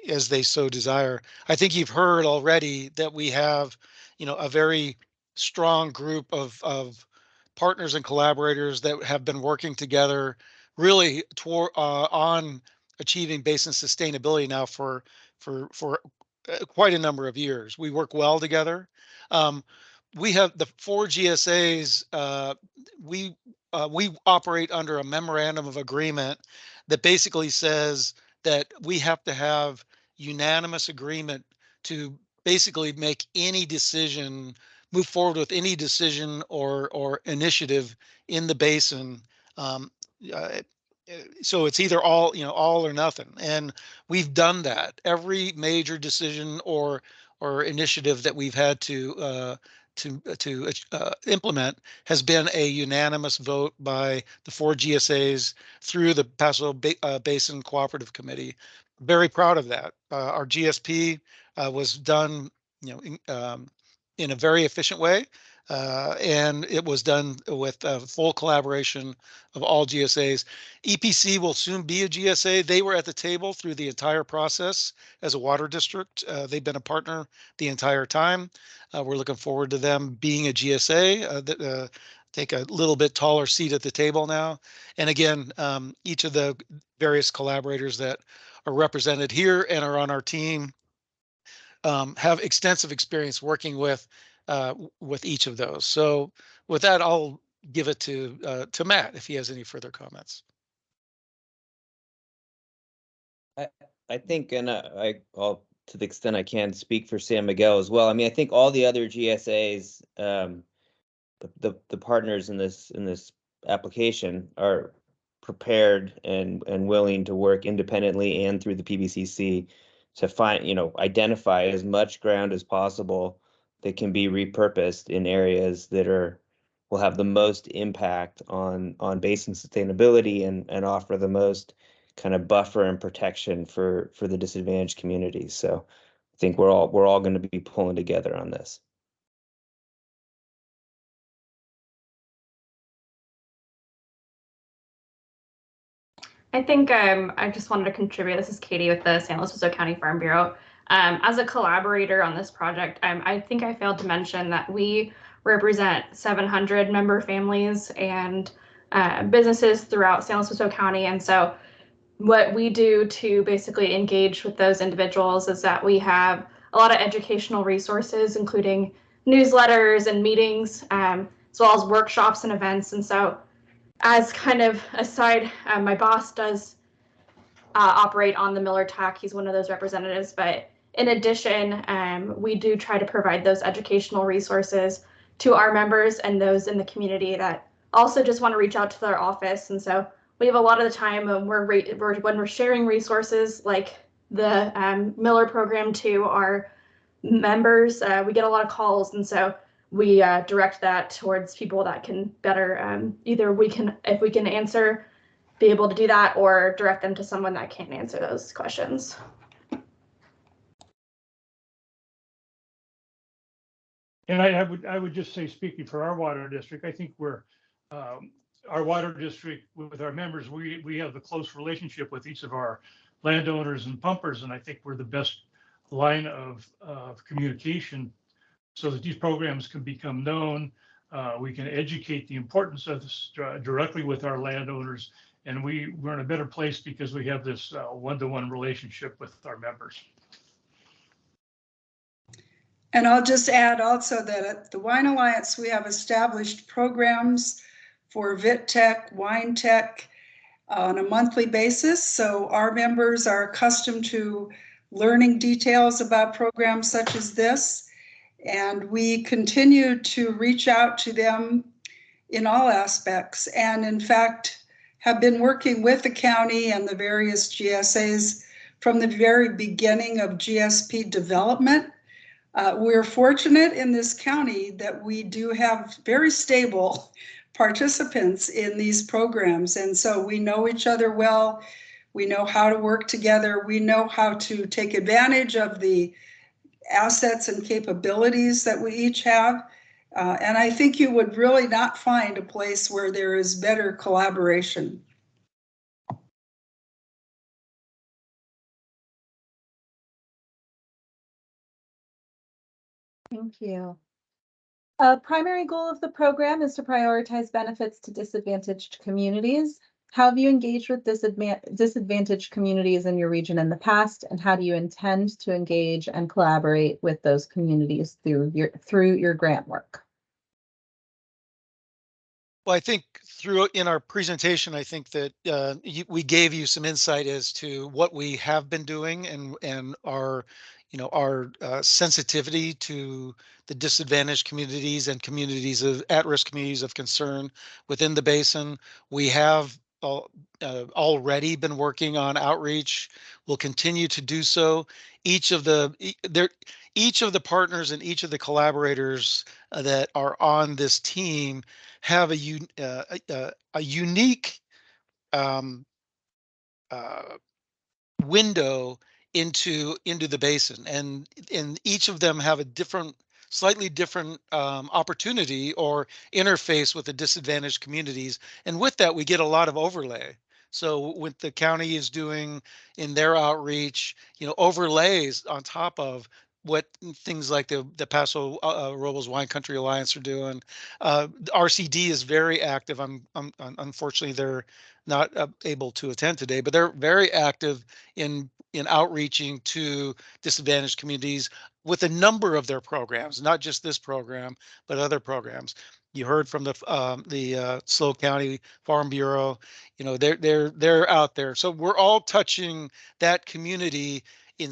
as they so desire. I think you've heard already that we have, a very strong group of partners and collaborators that have been working together really on achieving basin sustainability now for quite a number of years. We work well together. We have the 4 GSAs. We operate under a memorandum of agreement that basically says that we have to have unanimous agreement to basically make any decision, move forward with any decision or initiative in the basin. So it's either all or nothing, and we've done that. Every major decision or initiative that we've had to implement has been a unanimous vote by the 4 GSAs through the Paso Basin Cooperative Committee. Very proud of that. Our GSP was done, in a very efficient way, and it was done with full collaboration of all GSAs. EPC will soon be a GSA. They were at the table through the entire process as a water district. They've been a partner the entire time. We're looking forward to them being a GSA, take a little bit taller seat at the table now. And again, each of the various collaborators that are represented here and are on our team have extensive experience working with each of those. So with that, I'll give it to Matt if he has any further comments.
I think, and I'll to the extent I can speak for San Miguel as well. I mean, I think all the other GSAs, the partners in this application are prepared and willing to work independently and through the PBCC to find, identify as much ground as possible that can be repurposed in areas that will have the most impact on basin sustainability and offer the most kind of buffer and protection for the disadvantaged communities. So I think we're all going to be pulling together on this.
I think I just wanted to contribute. This is Katie with the San Luis Obispo County Farm Bureau. As a collaborator on this project, I think I failed to mention that we represent 700 member families and businesses throughout San Luis Obispo County. And so what we do to basically engage with those individuals is that we have a lot of educational resources, including newsletters and meetings, as well as workshops and events. And so as kind of a side, my boss does operate on the Miller TAC. He's one of those representatives. But in addition, we do try to provide those educational resources to our members and those in the community that also just want to reach out to their office. And so we have a lot of the time when we're sharing resources like the Miller program to our members, we get a lot of calls. And so we direct that towards people that can better, either if we can answer, be able to do that, or direct them to someone that can answer those questions.
And I would just say, speaking for our water district, I think our water district with our members, we have the close relationship with each of our landowners and pumpers, and I think we're the best line of communication so that these programs can become known. We can educate the importance of this directly with our landowners, and we're in a better place because we have this one-to-one relationship with our members.
And I'll just add also that at the Wine Alliance, we have established programs for VitTech, Wine Tech on a monthly basis. So our members are accustomed to learning details about programs such as this. And we continue to reach out to them in all aspects. And in fact, have been working with the county and the various GSAs from the very beginning of GSP development. We're fortunate in this county that we do have very stable participants in these programs. And so we know each other well. We know how to work together. We know how to take advantage of the assets and capabilities that we each have. And I think you would really not find a place where there is better collaboration.
Thank you. A primary goal of the program is to prioritize benefits to disadvantaged communities. How have you engaged with disadvantaged communities in your region in the past, and how do you intend to engage and collaborate with those communities through your grant work?
Well, I think in our presentation, I think that we gave you some insight as to what we have been doing and our sensitivity to the disadvantaged communities and communities of at-risk communities of concern within the basin. We have already been working on outreach. We'll continue to do so. Each of the partners and each of the collaborators that are on this team have a unique window into the basin, and each of them have a slightly different opportunity or interface with the disadvantaged communities, and with that we get a lot of overlay. So what the county is doing in their outreach, overlays on top of what things like the Paso Robles Wine Country Alliance are doing. RCD is very active. Unfortunately they're not able to attend today, but they're very active in outreaching to disadvantaged communities with a number of their programs, not just this program, but other programs. You heard from the SLO County Farm Bureau. You know, they're out there. So we're all touching that community in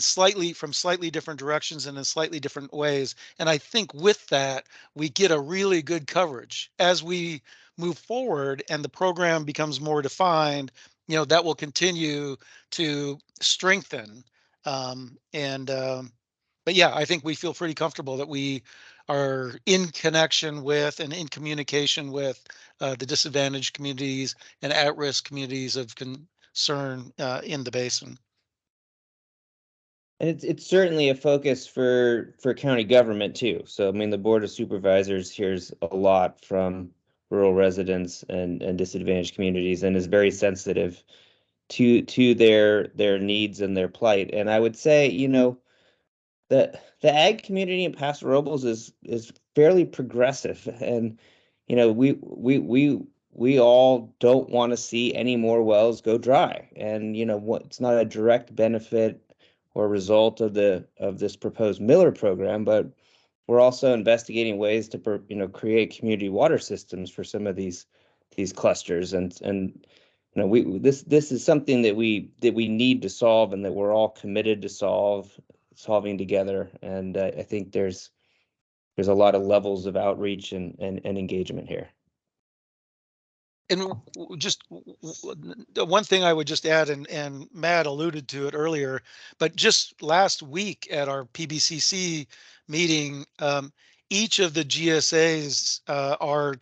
from slightly different directions and in slightly different ways. And I think with that, we get a really good coverage as we move forward and the program becomes more defined. You know, that will continue to strengthen. But yeah, I think we feel pretty comfortable that we are in connection with and in communication with the disadvantaged communities and at-risk communities of concern in the basin.
And it's certainly a focus for county government too. So I mean, the Board of Supervisors hears a lot from rural residents and disadvantaged communities, and is very sensitive to their needs and their plight. And I would say, you know, the ag community in Paso Robles is fairly progressive, and you know, we all don't want to see any more wells go dry. And you know, it's not a direct benefit or result of this proposed Miller program, but we're also investigating ways to create community water systems for some of these clusters. And you know, this is something that we need to solve, and that we're all committed to solving together. And I think there's a lot of levels of outreach and engagement here.
And just the one thing I would just add, and Matt alluded to it earlier, but just last week at our PBCC meeting, each of the GSAs are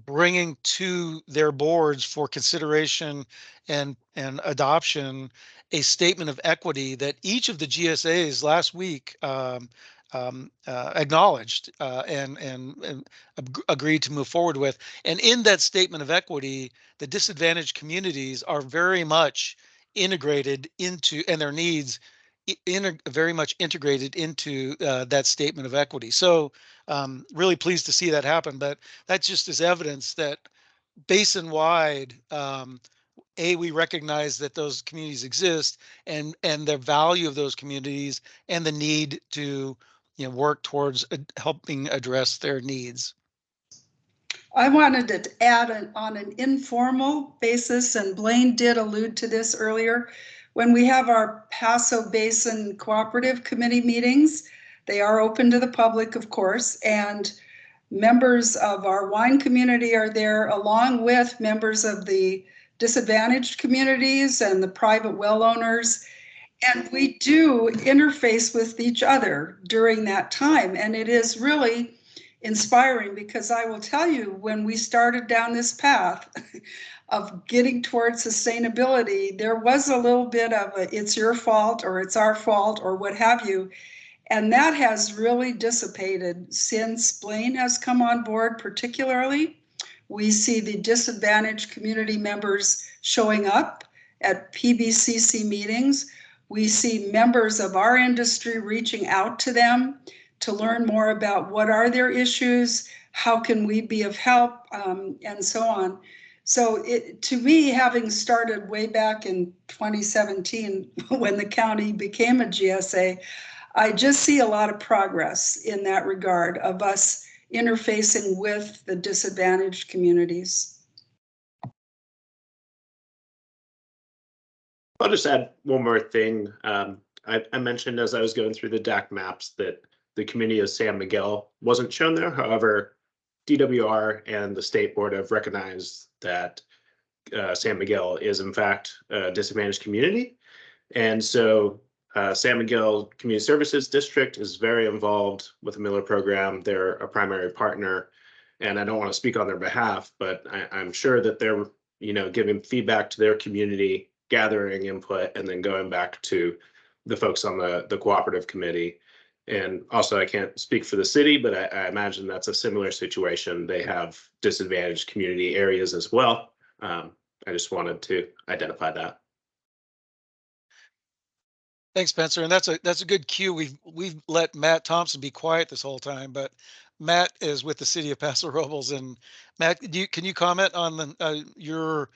bringing to their boards for consideration and adoption a statement of equity that each of the GSAs last week acknowledged and agreed to move forward with. And in that statement of equity, the disadvantaged communities are very much integrated into, and their needs very much integrated into that statement of equity. So really pleased to see that happen. But that just is evidence that basin-wide, we recognize that those communities exist, and the value of those communities and the need to work towards helping address their needs.
I wanted to add on an informal basis, and Blaine did allude to this earlier. When we have our Paso Basin Cooperative Committee meetings, they are open to the public, of course, and members of our wine community are there, along with members of the disadvantaged communities and the private well owners. And we do interface with each other during that time. And it is really inspiring, because I will tell you, when we started down this path of getting towards sustainability, there was a little bit of a, it's your fault or it's our fault or what have you. And that has really dissipated since Blaine has come on board. Particularly, we see the disadvantaged community members showing up at PBCC meetings. We see members of our industry reaching out to them to learn more about what are their issues, how can we be of help, and so on. So to me, having started way back in 2017 when the county became a GSA, I just see a lot of progress in that regard of us interfacing with the disadvantaged communities.
I'll just add one more thing. I mentioned as I was going through the DAC maps that the community of San Miguel wasn't shown there. However, DWR and the state board have recognized that San Miguel is in fact a disadvantaged community. And so San Miguel Community Services District is very involved with the Miller program. They're a primary partner, and I don't want to speak on their behalf, but I'm sure that they're giving feedback to their community, gathering input, and then going back to the folks on the cooperative committee. And also, I can't speak for the city, but I imagine that's a similar situation. They have disadvantaged community areas as well. I just wanted to identify that.
Thanks, Spencer. And that's a good cue. We've let Matt Thompson be quiet this whole time, but Matt is with the city of Paso Robles. And Matt, can you comment on your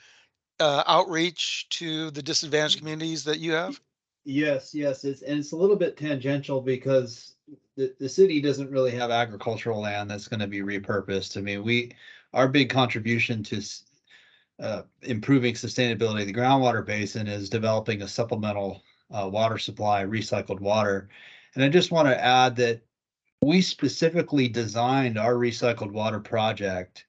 outreach to the disadvantaged communities that you have?
Yes, yes, it's a little bit tangential because the city doesn't really have agricultural land that's going to be repurposed. I mean, our big contribution to improving sustainability of the groundwater basin is developing a supplemental water supply, recycled water. And I just want to add that we specifically designed our recycled water project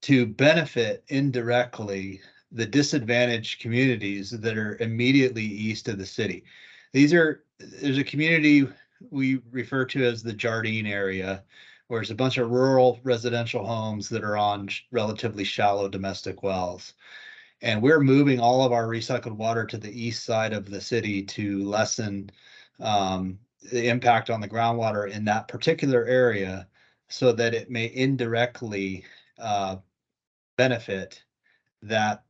to benefit indirectly the disadvantaged communities that are immediately east of the city. There's a community we refer to as the Jardine area, where there's a bunch of rural residential homes that are on relatively shallow domestic wells. And we're moving all of our recycled water to the east side of the city to lessen the impact on the groundwater in that particular area so that it may indirectly benefit that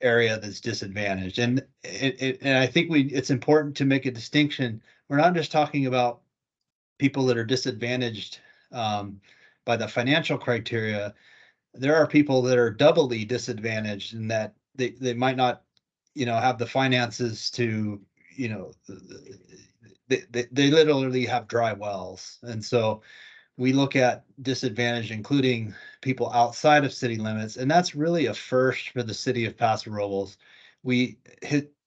area that's disadvantaged. And I think it's important to make a distinction. We're not just talking about people that are disadvantaged by the financial criteria. There are people that are doubly disadvantaged in that they might not, have the finances to, they literally have dry wells. And so we look at disadvantage, including people outside of city limits, and that's really a first for the city of Paso Robles. We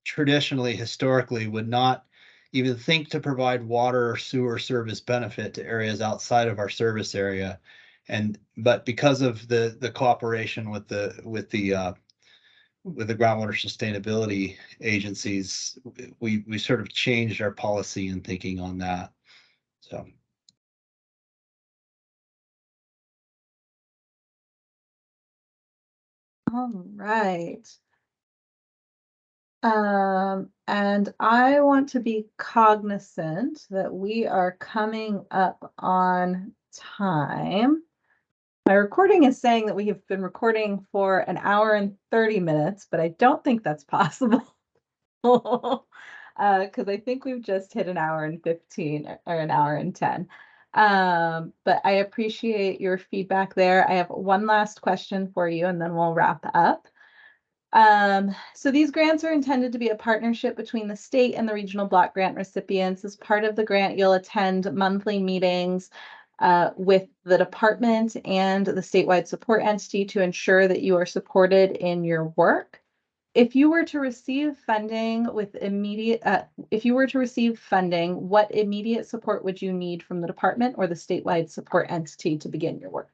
historically would not even think to provide water or sewer service benefit to areas outside of our service area. But because of the cooperation with the groundwater sustainability agencies, we sort of changed our policy and thinking on that. So.
All right. And I want to be cognizant that we are coming up on time. My recording is saying that we have been recording for an hour and 30 minutes, but I don't think that's possible. Because I think we've just hit an hour and 15 or an hour and 10. But I appreciate your feedback there. I have one last question for you, and then we'll wrap up. So these grants are intended to be a partnership between the state and the regional block grant recipients. As part of the grant, you'll attend monthly meetings with the department and the statewide support entity to ensure that you are supported in your work. If you were to receive funding what immediate support would you need from the department or the statewide support entity to begin your work?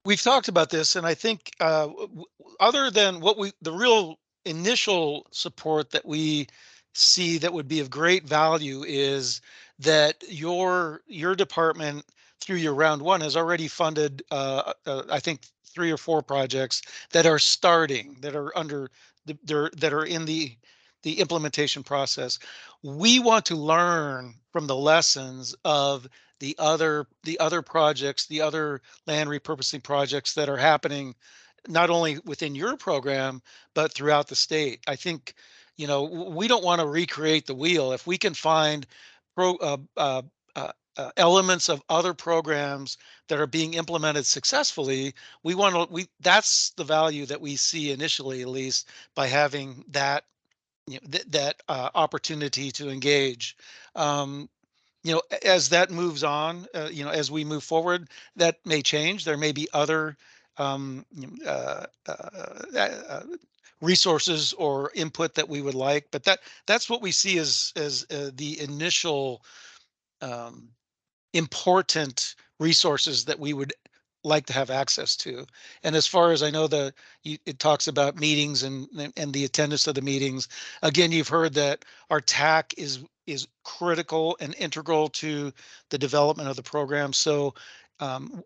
We've talked about this, and I think other than the real initial support that we see that would be of great value is that your department through your round one has already funded, I think 3 or 4 projects that are starting, that are that are in the implementation process. We want to learn from the lessons of the other projects, the other land repurposing projects that are happening not only within your program but throughout the state. I think, we don't want to recreate the wheel. If we can find elements of other programs that are being implemented successfully, that's the value that we see initially, at least, by having that opportunity to engage. As that moves on, as we move forward, that may change. There may be other resources or input that we would like, but that's what we see as the initial important resources that we would like to have access to. And as far as I know, it talks about meetings and the attendance of the meetings. Again, you've heard that our TAC is critical and integral to the development of the program. So,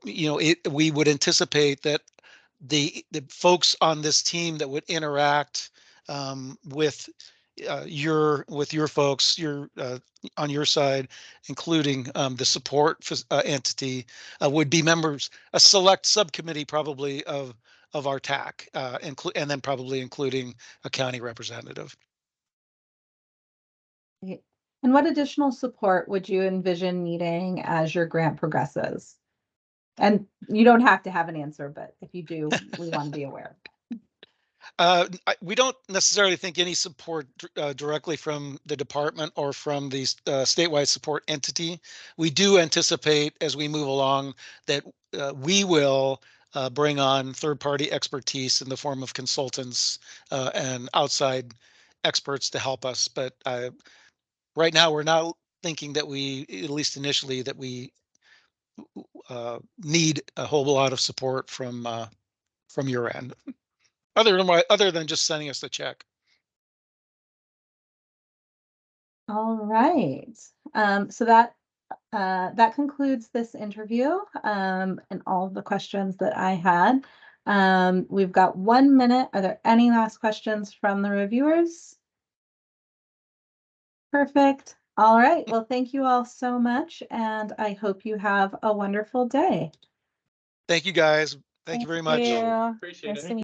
we would anticipate that the folks on this team that would interact with your folks, on your side, including the support entity, would be members, a select subcommittee probably of our TAC, and then probably including a county representative.
And what additional support would you envision needing as your grant progresses? And you don't have to have an answer, but if you do, we want to be aware.
We don't necessarily think any support directly from the department or from the statewide support entity. We do anticipate as we move along that we will bring on third-party expertise in the form of consultants and outside experts to help us. But right now, we're not thinking that we, at least initially, that we need a whole lot of support from your end. Other than just sending us the check.
All right. So that concludes this interview and all of the questions that I had. We've got 1 minute. Are there any last questions from the reviewers? Perfect. All right. Well, thank you all so much, and I hope you have a wonderful day.
Thank you, guys. Thank you very much.
You.
Appreciate
Nice
it.
to meet